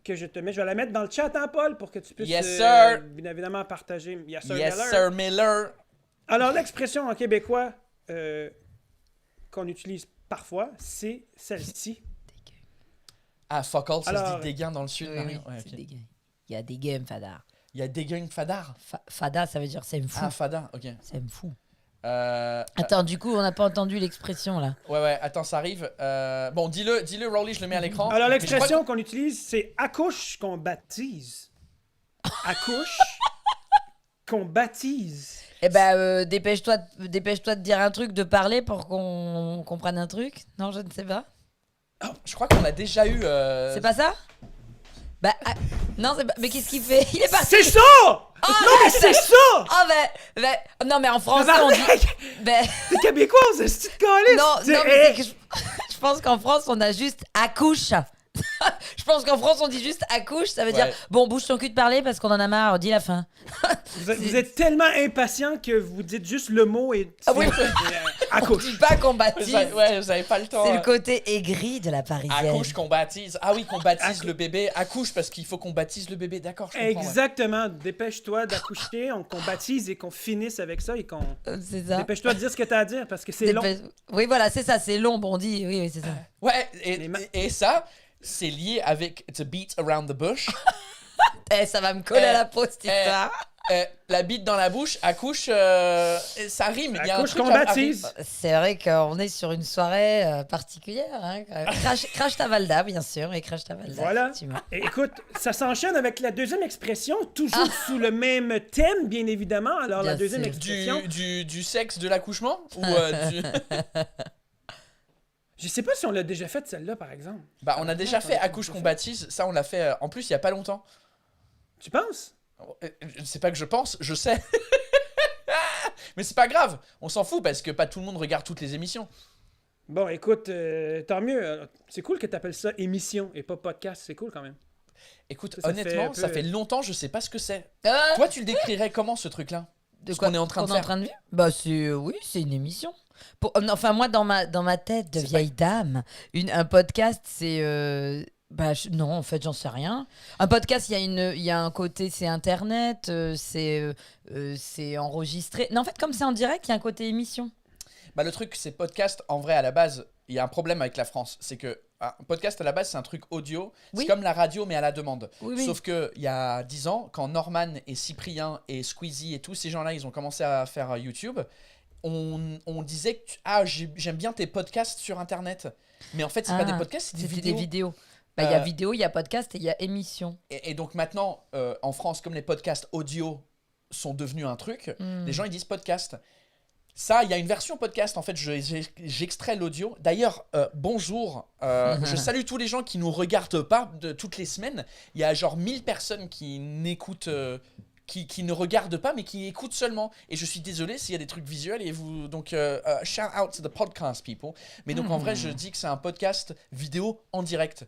que je te mets, je vais la mettre dans le chat, hein, Paul, pour que tu puisses, Yes, sir. bien évidemment, partager. Yes, sir, Yes, Miller. sir, Miller. Alors, l'expression en québécois qu'on utilise parfois, c'est celle-ci. Ah, fuck all, ça se Alors, dit dégain dans le sud, Oui, Marion. oui, Ouais, c'est ok. des games. Il y a des games, Fada. Il y a dégain fadar. Fada, ça veut dire c'est me fou. Ah, fada, ok. C'est me fou. Euh, Attends, du coup, on n'a pas entendu l'expression là. ouais, attends, ça arrive. Bon, dis-le, Rolly, je le mets à l'écran. Alors, Mais je crois l'expression qu'on utilise, c'est accouche qu'on baptise. Accouche qu'on baptise. Eh ben, dépêche-toi de dire un truc, de parler pour qu'on comprenne un truc. Non, je ne sais pas. Je crois qu'on a déjà eu. C'est pas ça? Bah, non, c'est pas... Mais qu'est-ce qu'il fait? Il est parti. C'est ça! Oh, Non, mais c'est ça! Oh, non, mais en français, on dit. Ben, T'es québécoise, c'est de calice! non, mais c'est que je pense qu'en France, on a juste accouche. Je pense qu'en France, on dit juste accouche. Ça veut dire, Ouais. bon, bouge ton cul de parler parce qu'on en a marre, dis la fin. Vous êtes tellement impatient que vous dites juste le mot et... Ah oui. On accouche. dit pas qu'on baptise. Ouais, vous avez pas le temps. C'est le côté aigri de la parisienne. Accouche qu'on baptise. Ah oui, qu'on baptise le bébé. Accouche parce qu'il faut qu'on baptise le bébé. D'accord, je comprends. Ouais. Exactement. Dépêche-toi d'accoucher, qu'on baptise et qu'on finisse avec ça et qu'on... C'est ça. Dépêche-toi de dire ce que t'as à dire parce que c'est long. Oui, voilà, c'est ça, c'est long, bon, on dit, oui, c'est ça. Ouais, Mais et ça, c'est lié avec To Beat Around the Bush. Eh, ça va me coller à la peau, cette histoire. La bite dans la bouche, accouche, ça rime. Il y a un Accouche truc qu'on à baptise. C'est vrai qu'on est sur une soirée particulière. Hein, quand même. Crash ta Valda, bien sûr, et Crash ta Valda. Voilà. effectivement. Et écoute, ça s'enchaîne avec la deuxième expression, toujours sous le même thème, bien évidemment. Alors, la Bien deuxième sûr. expression... Du sexe, de l'accouchement ou du... Je sais pas si on l'a déjà fait, celle-là, par exemple. Bah, on a déjà fait accouche qu'on baptise. Ça, on l'a fait en plus il y a pas longtemps. Tu penses? C'est pas que je pense, je sais. Mais c'est pas grave, on s'en fout parce que pas tout le monde regarde toutes les émissions. Bon, écoute, tant mieux. C'est cool que tu appelles ça émission et pas podcast. C'est cool quand même. Écoute, Ça fait honnêtement, un peu- ça fait longtemps, je sais pas ce que c'est. Ah, Toi, tu le décrirais comment ce truc-là? de ce quoi qu'on est en train de qu'on faire. vivre Bah, oui, c'est une émission. Enfin, moi, dans ma tête de C'est vieille dame, un podcast, c'est. Non, en fait, j'en sais rien. Un podcast, il y a un côté, c'est Internet, c'est enregistré. Non, en fait, comme c'est en direct, il y a un côté émission. Bah, le truc, c'est podcast, en vrai, à la base, il y a un problème avec la France. C'est que un podcast, à la base, c'est un truc audio. Oui. C'est comme la radio, mais à la demande. Oui, oui. Sauf qu'il y a 10 ans, quand Norman et Cyprien et Squeezie et tous ces gens-là, ils ont commencé à faire YouTube, on disait que j'aime bien tes podcasts sur Internet. Mais en fait, c'est pas des podcasts, c'est des C'était vidéos. des vidéos. Bah, il y a vidéo, il y a podcast et il y a émission. Et donc maintenant, en France, comme les podcasts audio sont devenus un truc, les gens ils disent podcast. Ça, il y a une version podcast. En fait, j'extrais l'audio. D'ailleurs, bonjour. Je salue tous les gens qui nous regardent pas toutes les semaines. Il y a genre 1000 personnes qui n'écoutent, qui ne regardent pas, mais qui écoutent seulement. Et je suis désolé s'il y a des trucs visuels. Et vous, donc, shout out to the podcast people. Mais donc, en vrai, je dis que c'est un podcast vidéo en direct.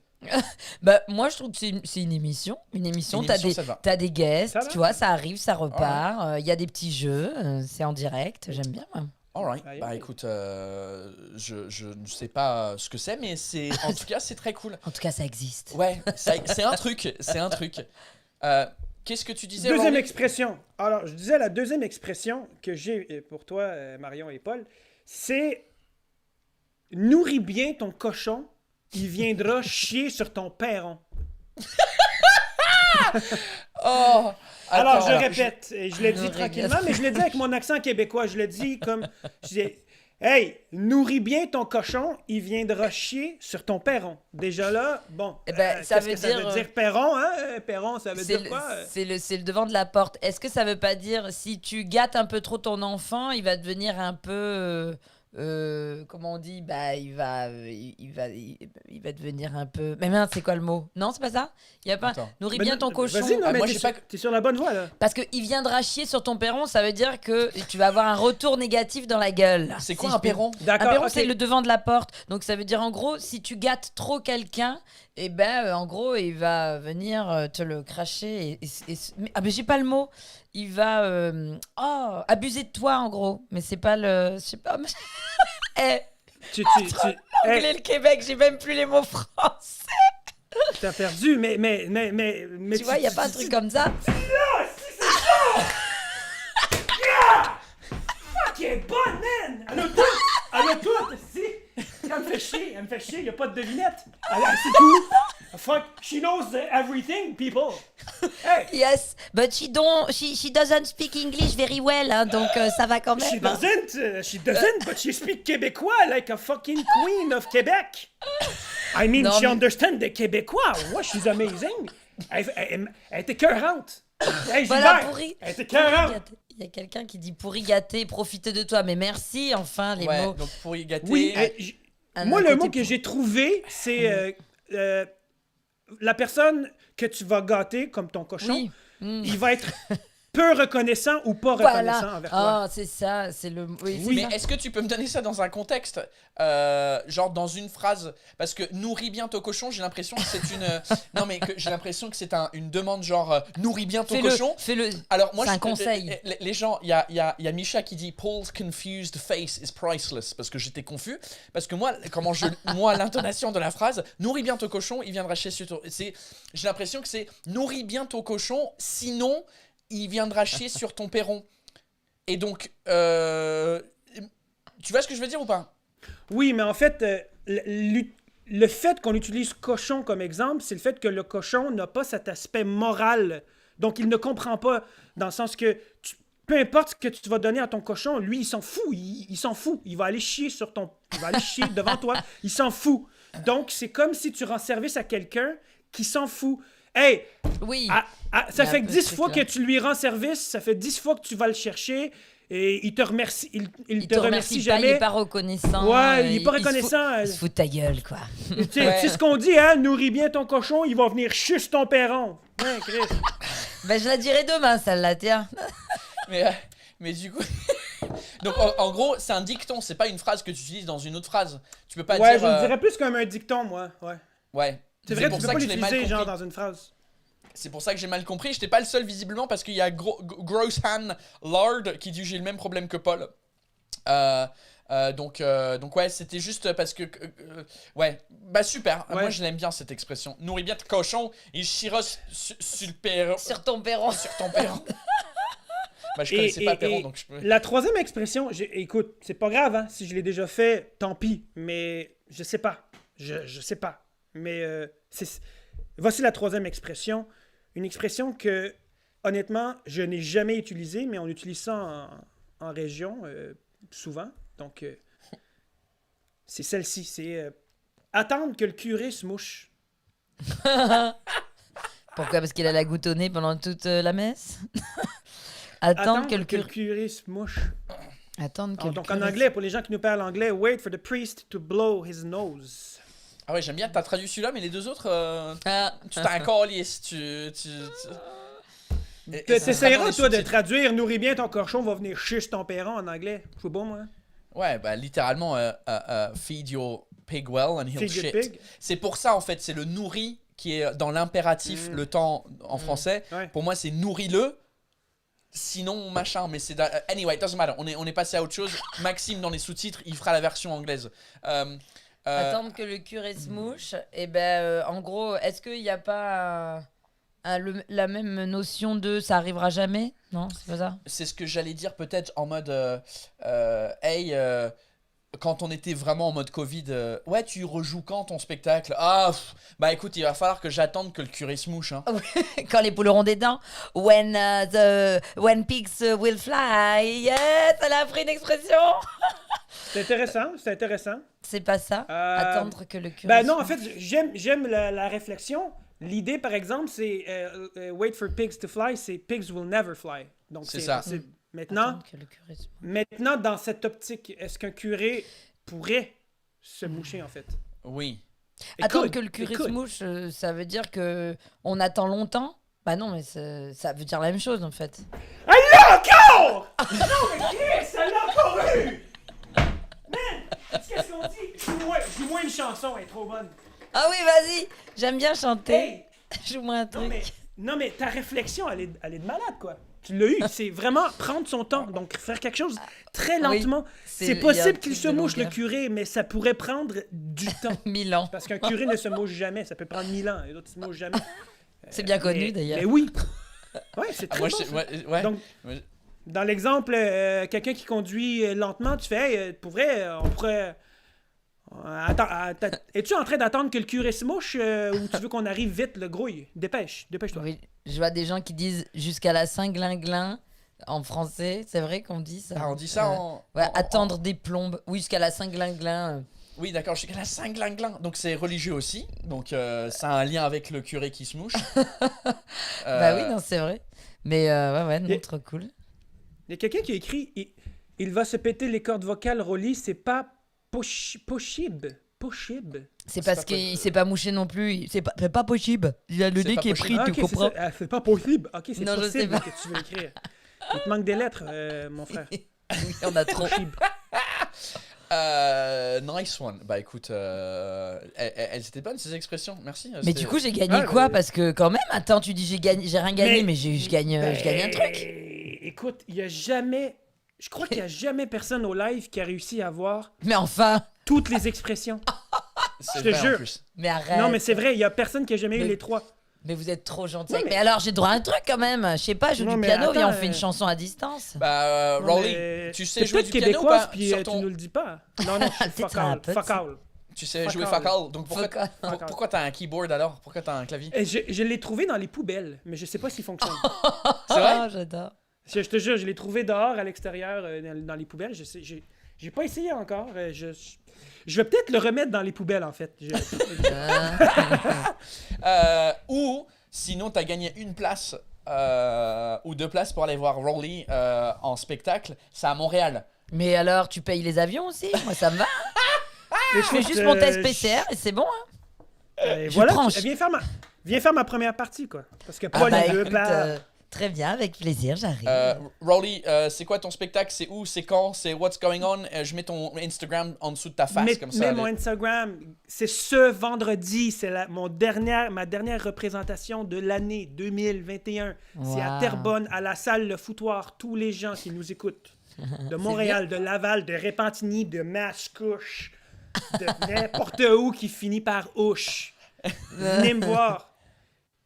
Bah, moi, je trouve que c'est une émission. Une émission, Une émission, ça va. t'as des guests, Ça va. tu vois, ça arrive, ça repart. Il y a des petits jeux, c'est en direct, j'aime bien. Moi. Alright. Aïe, Bah aïe. écoute, je ne sais pas ce que c'est, mais c'est en tout cas, c'est très cool. En tout cas, ça existe. Ouais, c'est un truc, c'est un truc. Qu'est-ce que tu disais, Deuxième Rolly? expression. Alors, je disais la deuxième expression que j'ai pour toi, Marion et Paul, c'est nourris bien ton cochon, il viendra chier sur ton perron. Oh, Alors, attends, je répète, et je le dis Nourris tranquillement, bien. mais je le dis avec mon accent québécois. Je le dis comme... Je dis, hey, nourris bien ton cochon, il viendra chier sur ton perron. Déjà là, bon, Eh ben, ça qu'est-ce veut que ça dire, veut dire perron, hein? Perron, ça veut C'est dire quoi? c'est le devant de la porte. Est-ce que ça veut pas dire si tu gâtes un peu trop ton enfant, il va devenir un peu comment on dit, bah il va devenir un peu. Mais merde, c'est quoi le mot? Non, c'est pas ça. Il y a pas. Attends. Nourris Ben bien non, ton cochon. Vas-y, non, mais moi, t'es j'ai sur, pas- t'es sur la bonne voie, là. Parce que il viendra chier sur ton perron, ça veut dire que tu vas avoir un retour négatif dans la gueule. c'est quoi Si un je puis- perron? Un D'accord, perron, ok. c'est le devant de la porte. Donc ça veut dire en gros, si tu gâtes trop quelqu'un, et ben en gros, il va venir te le cracher. Mais j'ai pas le mot. Il va abuser de toi en gros. Mais c'est pas le. Je sais pas. Eh, Hey, anglais, le Québec, j'ai même plus les mots français. t'as perdu, mais Tu vois, il y a pas un truc comme ça. Fuck, elle est bonne, man! Elle a tout, si! Elle me fait chier, y a pas de devinette. C'est tout. Fuck, she knows everything, people. Hey, Yes, but she doesn't speak English very well, hein, donc ça va quand même. she doesn't, but she speak québécois like a fucking queen of Québec. I mean, Non, she mais- understands the québécois. Ouais, she's amazing. Elle était écœurante. Hey, Voilà, Gilbert, pourri. elle était Pourri écœurante. gâté. Il y a quelqu'un qui dit pourri gâté, profitez de toi. Mais merci, enfin, les Ouais, mots. donc pour y gâter. Oui, moi, Un le côté mot que pour- j'ai trouvé, c'est la personne que tu vas gâter, comme ton cochon, Oui. il va être peu reconnaissant ou pas reconnaissant Voilà. envers toi. Ah, c'est ça, c'est le. Oui, c'est Mais ça. est-ce que tu peux me donner ça dans un contexte, genre dans une phrase? Parce que nourris bien ton cochon, j'ai l'impression que c'est une. Non, mais j'ai l'impression que c'est une demande genre nourris bien ton Fais-le, cochon. fais-le. Alors moi, C'est un je- conseil. les gens, il y a Misha qui dit Paul's confused face is priceless parce que j'étais confus. Parce que moi, moi l'intonation de la phrase nourris bien ton cochon, il viendra chier sur ton. J'ai l'impression que c'est nourris bien ton cochon, sinon il viendra chier sur ton perron. Et donc, tu vois ce que je veux dire ou pas? Oui, mais en fait, le fait qu'on utilise cochon comme exemple, c'est le fait que le cochon n'a pas cet aspect moral. Donc, il ne comprend pas, dans le sens que peu importe ce que tu vas donner à ton cochon, lui, il s'en fout. Il s'en fout. Il va aller chier il va aller chier devant toi. Il s'en fout. Donc, c'est comme si tu rends service à quelqu'un qui s'en fout. Hey, Oui. ça Il y a fait un peu 10 ce fois que truc-là. tu lui rends service, ça fait 10 fois que tu vas le chercher et il te remercie. Il te remercie pas, il jamais. est pas reconnaissant. Ouais, il est pas se fout- reconnaissant. Il se fout de ta gueule, quoi. Tu sais ce qu'on dit, hein? Nourris bien ton cochon, il va venir juste ton perron. Ouais, Chris. Ben, je la dirai demain, celle-là, tiens. Mais du coup. Donc en gros, c'est un dicton, c'est pas une phrase que tu utilises dans une autre phrase. Tu peux pas Ouais, dire. je le dirais plus comme un dicton, moi. Ouais. Ouais. C'est vrai, pour tu peux ça pas que je l'ai mal l'utiliser genre compris. dans une phrase. C'est pour ça que j'ai mal compris. J'étais pas le seul visiblement parce qu'il y a Grosshan Lard qui dit j'ai le même problème que Paul. Donc ouais, c'était juste parce que ouais, bah super. Ouais. Moi je l'aime bien cette expression. Nourris bien ton cochon, il chira sur le perron. Sur ton perron. Sur ton perron. Bah je connaissais pas perron donc je peux. La troisième expression, écoute, c'est pas grave, hein, si je l'ai déjà fait, tant pis, mais je sais pas. Je sais pas. Mais voici la troisième expression. Une expression que, honnêtement, je n'ai jamais utilisée, mais on utilise ça en région souvent. Donc, c'est celle-ci. C'est attendre que le curé se mouche. Pourquoi? Parce qu'il a la goutte au nez pendant toute la messe. Attendre que le curé. curé se mouche. Attendre que le Donc, curé. en anglais, pour les gens qui nous parlent anglais, wait for the priest to blow his nose. Ah ouais, j'aime bien, t'as traduit celui-là, mais les deux autres, Ah. tu t'as un calice, Et ça sera dans T'essaieras, les toi, de sous-titres. traduire « Nourris bien ton cochon, va venir chier ton perron » en anglais. Je suis bon, moi. Ouais, bah littéralement, feed your pig well and he'll Feed your shit. pig. C'est pour ça, en fait, c'est le nourri qui est dans l'impératif, le temps en français. Ouais. Pour moi, c'est nourris-le. Sinon, machin, mais c'est. Anyway, it doesn't matter. On est passé à autre chose. Maxime, dans les sous-titres, il fera la version anglaise. Attendre que le curé se mouche. Et ben, en gros, est-ce qu'il n'y a pas la même notion de ça arrivera jamais? Non, c'est pas ça. C'est ce que j'allais dire, peut-être en mode. Hey. quand on était vraiment en mode Covid, ouais, tu rejoues quand ton spectacle? Ah, bah écoute, il va falloir que j'attende que le curé se mouche. Hein. Quand les poules auront des dents. When pigs will fly. Yes, elle a appris une expression. C'est intéressant, c'est intéressant. C'est pas ça? Attendre que le curé. Ben non, se en fait, j'aime la réflexion. L'idée, par exemple, c'est wait for pigs to fly, c'est pigs will never fly. Donc C'est ça. Attendre que le curé se- Maintenant, dans cette optique, est-ce qu'un curé pourrait se moucher, en fait? Oui. Attendre Écoute, que le curé écoute. se mouche, ça veut dire que on attend longtemps? Bah non, mais ça veut dire la même chose en fait. Elle l'a encore! Non, mais Chris, elle l'a encore eu! Man, qu'est-ce qu'on dit? Joue-moi une chanson, elle est trop bonne. Ah oui, vas-y, j'aime bien chanter. Hey! Joue-moi un truc. Non, mais ta réflexion, elle est de malade, quoi. Tu l'as eu. C'est vraiment prendre son temps. Donc, faire quelque chose très Oui, lentement. c'est- C'est il y a un possible qu'il truc se de mouche, le longueur. curé, mais ça pourrait prendre du temps. 1000 ans. Parce qu'un curé ne se mouche jamais. Ça peut prendre 1000 ans. Et l'autre, il se mouche jamais. C'est bien connu Mais- d'ailleurs. Mais oui. Ouais, c'est Ah, très moi, bon, je, ça. ouais. Donc, Ouais. dans l'exemple, quelqu'un qui conduit lentement, tu fais, hey, pour vrai, on pourrait... Attends, es-tu en train d'attendre que le curé se mouche ou tu veux qu'on arrive vite, le grouille? Dépêche-toi. Oui, je vois des gens qui disent jusqu'à la Saint-Glinglin en français. C'est vrai qu'on dit ça. Ah, on dit ça Ouais, en- attendre des plombes. Oui, jusqu'à la Saint-Glinglin. Oui, d'accord, je sais qu'elle a 5 glinglin. Donc c'est religieux aussi. Donc ça a un lien avec le curé qui se mouche. Bah oui, non, c'est vrai. Mais ouais, non, Y- trop cool. Il y a quelqu'un qui a écrit il va se péter les cordes vocales, Rolly, c'est pas possible. C'est parce pas qu'il s'est pas mouché non plus. C'est pas possible. Il a le C'est nez pas qui est possible. pris, Ok, tu c'est comprends? ça. Ah, c'est pas possible. Ok, c'est Non, je sais possible pas. que tu veux écrire. Il te manque des lettres, mon frère. Oui, on a trop. Possible. Nice one. Bah écoute, elles étaient bonnes ces expressions. Merci. Mais c'était- du coup, j'ai gagné Ouais, quoi? mais- Parce que quand même, attends, tu dis j'ai rien gagné, mais je gagne un truc. Écoute, il y a jamais... Je crois qu'il y a jamais personne au live qui a réussi à voir Mais enfin, toutes les expressions. c'est je te vrai, en jure. plus. mais arrête. Non, mais c'est vrai, il y a personne qui a jamais eu Mais- les trois. Mais vous êtes trop gentil. Ouais, mais... mais- alors, j'ai droit à un truc quand même. Je sais pas, je joue Non, du mais piano et attends, on fait une chanson à distance. Bah Non, Rolly, mais tu sais t'es jouer peut-être du piano ou québécoise, pas puis sur tu ton... nous le dis pas. Non, je suis Peut-être fuck un all. peu, Fuck ça. all. Tu sais Fuck jouer all. fuck all. Donc pourquoi, Fuck all. Fuck all. pourquoi t'as un keyboard alors? Pourquoi t'as un clavier? Et je l'ai trouvé dans les poubelles, mais je sais pas s'il fonctionne. C'est vrai? Ah, j'adore. Je te jure, je l'ai trouvé dehors, à l'extérieur, dans les poubelles. Je sais, j'ai pas essayé encore. Je vais peut-être le remettre dans les poubelles, en fait. Ou sinon t'as gagné une place ou 2 places pour aller voir Rolly en spectacle. C'est à Montréal. Mais alors, tu payes les avions aussi? Moi, ça me va. Je Je fais juste mon test PCR et c'est bon. Hein. Je Voilà, tranche. viens faire ma première partie, quoi. Parce que Ah Paul, bah, il veut écoute, pas... très bien, avec plaisir, j'arrive. Rolly, c'est quoi ton spectacle? C'est où? C'est quand? C'est what's going on? Je mets ton Instagram en dessous de ta face comme ça. Mais mon Instagram, c'est ce vendredi, c'est ma dernière représentation de l'année 2021. C'est à Wow. Terrebonne, à la salle Le Foutoir. Tous les gens qui nous écoutent, de Montréal, de Laval, de Repentigny, de Mascouche, de n'importe où qui finit par ouche. Venez me voir.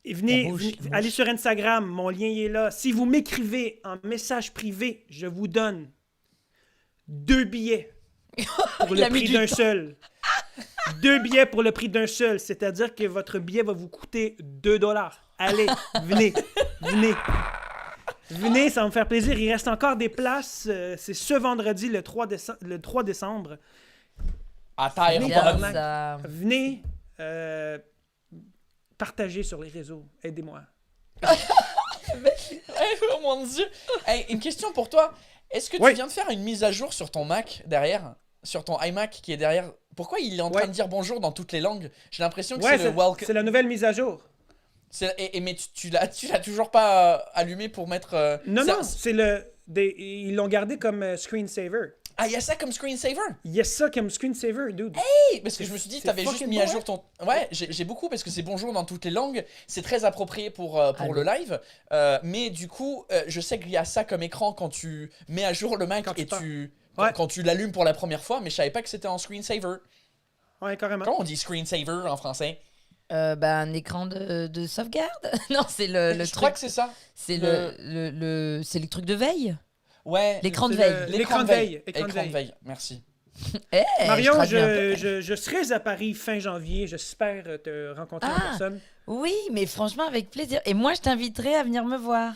Et venez, La bouche, venez- la bouche. allez sur Instagram, mon lien il est là. Si vous m'écrivez en message privé, je vous donne 2 billets pour Il le a mis prix du d'un temps. seul. 2 billets pour le prix d'un seul, c'est-à-dire que votre billet va vous coûter 2 $. Allez, venez. Venez, ça va me faire plaisir. Il reste encore des places. C'est ce vendredi, le 3 décembre. À taille Venez, Bien, tabarnak. ça. Venez partager sur les réseaux. Aidez-moi. Oh mon dieu! Hey, une question pour toi. Est-ce que tu Oui. viens de faire une mise à jour sur ton Mac derrière? Sur ton iMac qui est derrière? Pourquoi il est en train Ouais. de dire bonjour dans toutes les langues? J'ai l'impression que Ouais, c'est le welcome. c'est la nouvelle mise à jour. Mais tu l'as toujours pas allumé pour mettre. Non, ça- non, ils l'ont gardé comme screensaver. Ah, il y a ça comme screensaver? Il y a ça comme screensaver, dude. Oui, parce que je me suis dit, c'est t'avais juste fucking mis bon, à jour ton. Ouais, j'ai beaucoup parce que c'est bonjour dans toutes les langues. C'est très approprié pour le live. Mais du coup, je sais qu'il y a ça comme écran quand tu mets à jour le Mac Quand tu et pars. tu. Ouais. Quand tu l'allumes pour la première fois, mais je savais pas que c'était en screensaver. Ouais, carrément. Comment on dit screensaver en français? Un écran de sauvegarde? Non, c'est le Je truc. crois que c'est ça. C'est le- c'est le truc de veille? Ouais. L'écran de C'est veille. l'écran de veille. Écran de veille, merci. je Marion, traduis un peu. je serai à Paris fin janvier. J'espère te rencontrer en Ah. personne. Oui, mais franchement, avec plaisir. Et moi, je t'inviterai à venir me voir.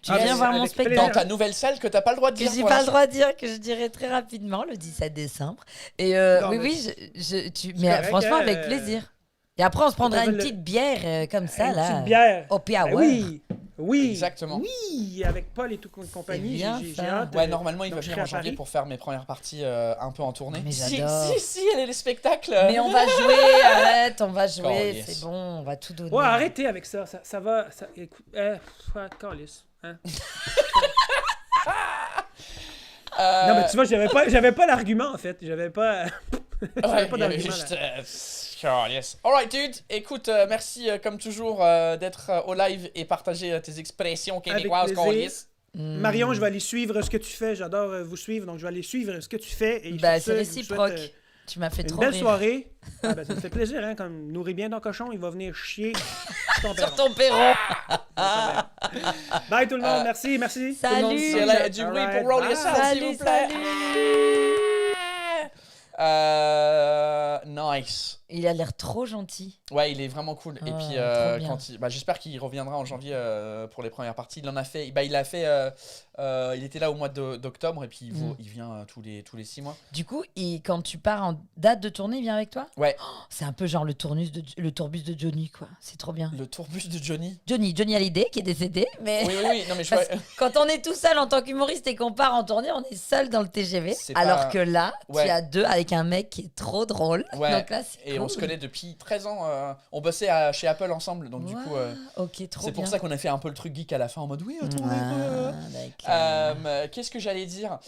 Tu Ah, viens mais voir mon avec spectacle. Dans plaisir. ta nouvelle salle que t'as pas le droit de Que dire. j'ai pour pas le l'instant. droit de dire, que je dirai très rapidement, le 17 décembre. Et Non, oui, mais oui, mais correct, franchement, hein, avec plaisir. Et après, on se prendra une le- petite bière comme ça, Une là. petite bière. Happy Ben hour. oui, oui. Exactement. Oui, avec Paul et tout compagnie. bien, J'ai ça. hâte. Ouais, normalement, il donc va je venir serai en à janvier Paris. pour faire mes premières parties un peu en tournée. Mais si, j'adore. si, elle est les spectacles. Mais on va jouer, arrête, on va jouer, Calisse. c'est bon, on va tout donner. Ouais, arrêtez avec ça. Ça va. Écoute, calisse, hein. Non, mais tu vois, j'avais pas l'argument, en fait. J'avais pas... Ouais, pas il y avait d'argument, juste. là. Yes. Alright, dude. Écoute, merci comme toujours d'être au live et partager tes expressions québécoises. plaisir. Calisse. Marion, je vais aller suivre ce que tu fais. J'adore vous suivre, donc je vais aller suivre ce que tu fais. Et Bah, sur ce, c'est je vous réciproque. souhaite, Tu m'as fait une trop belle rire. soirée. Ah, ben, ça me fait plaisir, hein. Comme nourris bien ton cochon, il va venir chier sur ton Sur perron. ton perron. Bye tout le monde, merci. Tout le monde. Salut. Si elle a du bruit Alright, pour Roll bye. Yourself, s'il Salut, vous plaît. salut. Nice. Il a l'air trop gentil. Ouais, il est vraiment cool. Et Ah, puis, trop bien. j'espère qu'il reviendra en janvier pour les premières parties. Il en a fait. Il était là au mois d'octobre et puis il vient tous les 6 mois. Du coup, quand tu pars en date de tournée, il vient avec toi? Ouais. Oh, c'est un peu genre le tourbus de Johnny, quoi. C'est trop bien. Le tourbus de Johnny. Johnny Hallyday qui est décédé, mais Oui. Non mais je parce que quand on est tout seul en tant qu'humoriste et qu'on part en tournée, on est seul dans le TGV. C'est Alors pas- que là, Ouais. tu as deux avec un mec qui est trop drôle. Ouais. Donc là, c'est Et cool. on se connaît depuis 13 ans. On bossait chez Apple ensemble, donc du coup. Ok, trop C'est pour bien. ça qu'on a fait un peu le truc geek à la fin en mode oui, attends. Ah, d'accord. Qu'est-ce que j'allais dire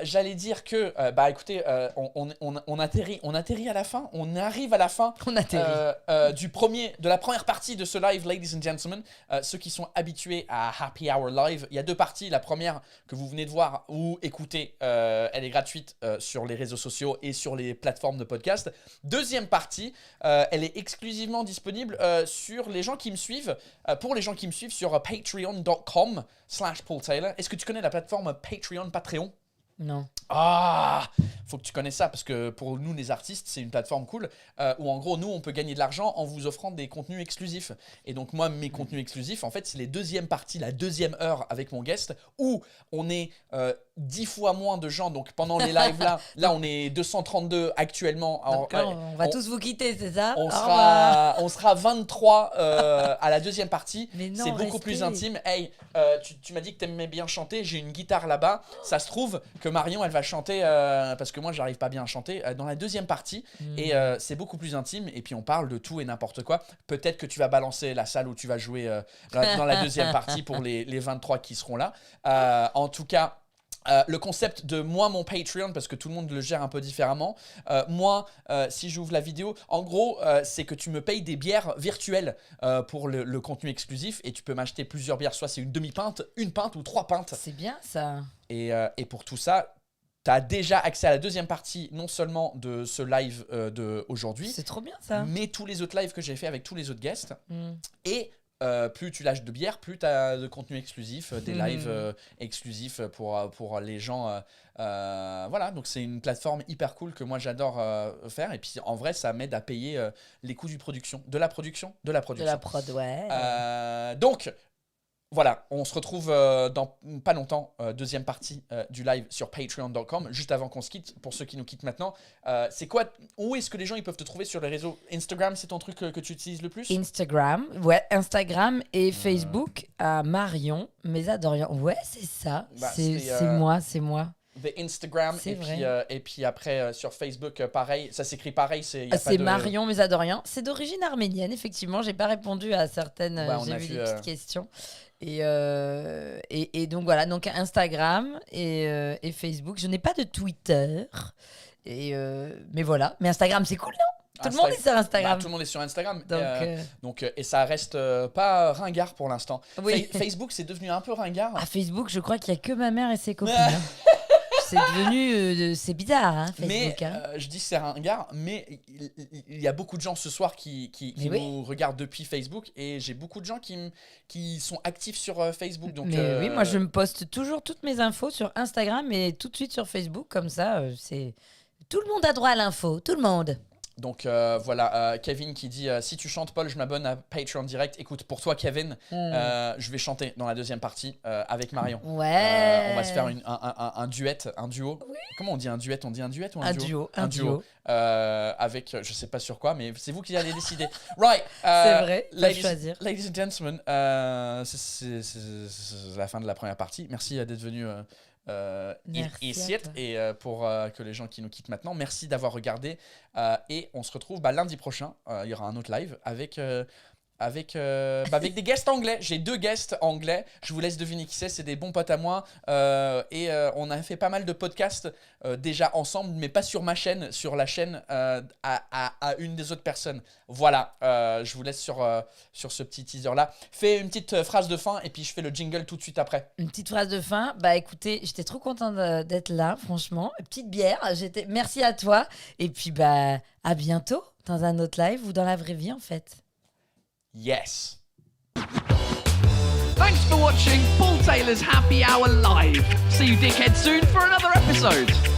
J'allais dire que, écoutez, on atterrit à la fin, on arrive à la fin On atterrit. de la première partie de ce live, ladies and gentlemen. Ceux qui sont habitués à Happy Hour Live, il y a 2 parties. La première que vous venez de voir ou écouter, elle est gratuite sur les réseaux sociaux et sur les plateformes de podcast. Deuxième partie, elle est exclusivement disponible sur les gens qui me suivent, pour les gens qui me suivent sur patreon.com/Paul Taylor. Est-ce que tu connais la plateforme Patreon? Non. Ah, faut que tu connaisses ça parce que pour nous les artistes c'est une plateforme cool où en gros nous on peut gagner de l'argent en vous offrant des contenus exclusifs. Et donc moi mes contenus exclusifs en fait c'est les deuxièmes parties, la deuxième heure avec mon guest où on est 10 fois moins de gens. Donc pendant les lives là on est 232 actuellement. Alors, Donc là, on va tous vous quitter, c'est ça? on Au revoir. sera 23 à la deuxième partie. Mais non, C'est beaucoup restez. plus intime. Hey, tu m'as dit que t'aimais bien chanter. J'ai une guitare là-bas. Ça se trouve que Marion, elle va chanter parce que moi, j'arrive pas bien à chanter dans la deuxième partie. Et c'est beaucoup plus intime. Et puis on parle de tout et n'importe quoi. Peut-être que tu vas balancer la salle où tu vas jouer dans la deuxième partie pour les 23 qui seront là. En tout cas. Le concept de mon Patreon, parce que tout le monde le gère un peu différemment. Si j'ouvre la vidéo, en gros, c'est que tu me payes des bières virtuelles pour le contenu exclusif et tu peux m'acheter plusieurs bières, soit c'est une demi-pinte, une pinte ou 3 pintes. C'est bien ça. Et pour tout ça, tu as déjà accès à la deuxième partie, non seulement de ce live d'aujourd'hui, C'est trop bien ça. mais tous les autres lives que j'ai fait avec tous les autres guests. Mm. Et plus tu lâches de bière, plus tu as de contenu exclusif, des lives exclusifs pour les gens. Voilà, donc c'est une plateforme hyper cool que moi j'adore faire. Et puis en vrai, ça m'aide à payer les coûts de la production. De la prod, ouais. Donc, voilà, on se retrouve dans pas longtemps, deuxième partie du live sur patreon.com, juste avant qu'on se quitte, pour ceux qui nous quittent maintenant. Où est-ce que les gens ils peuvent te trouver sur les réseaux? Instagram, c'est ton truc que tu utilises le plus? Instagram et Facebook à Marion Mésadorian. Ouais, c'est ça. C'est moi. The Instagram, C'est et puis après sur Facebook, pareil, ça s'écrit pareil. C'est pas de... Marion Mésadorian. C'est d'origine arménienne, effectivement. J'ai pas répondu à certaines. on j'ai a vu vu, des petites questions. Et donc voilà, donc Instagram et Facebook. Je n'ai pas de Twitter. Mais voilà. Mais Instagram, c'est cool, non? Tout le monde est sur Instagram. Tout le monde est sur Instagram. Donc, Et ça reste pas ringard pour l'instant. Oui. Facebook, c'est devenu un peu ringard. À Facebook, je crois qu'il y a que ma mère et ses copines. C'est devenu... c'est bizarre, hein, Facebook. Mais je dis c'est ringard, mais il y a beaucoup de gens ce soir qui nous regardent depuis Facebook et j'ai beaucoup de gens qui sont actifs sur Facebook. Donc, mais oui, moi je me poste toujours toutes mes infos sur Instagram et tout de suite sur Facebook, comme ça, Tout le monde a droit à l'info, tout le monde. Donc voilà, Kevin qui dit si tu chantes Paul, je m'abonne à Patreon direct. Écoute, pour toi Kevin, je vais chanter dans la deuxième partie avec Marion. Ouais. On va se faire un duet, un duo. Oui. Comment on dit un duet? On dit un duet ou un duo? Un duo. Avec, je sais pas sur quoi, mais c'est vous qui allez décider. Right. C'est vrai, faut choisir. Ladies and gentlemen, c'est la fin de la première partie. Merci d'être venu ici et pour que les gens qui nous quittent maintenant, merci d'avoir regardé et on se retrouve lundi prochain. Il y aura un autre live avec des guests anglais. J'ai 2 guests anglais. Je vous laisse deviner qui c'est des bons potes à moi et on a fait pas mal de podcasts déjà ensemble, mais pas sur ma chaîne, sur la chaîne à une des autres personnes. Voilà, je vous laisse sur ce petit teaser là. Fais une petite phrase de fin et puis je fais le jingle tout de suite après. Une petite phrase de fin. Bah écoutez, j'étais trop contente d'être là, franchement. Petite bière. Merci à toi et puis à bientôt dans un autre live ou dans la vraie vie en fait. Yes. Thanks for watching Paul Taylor's Happy Hour Live. See you dickheads soon for another episode.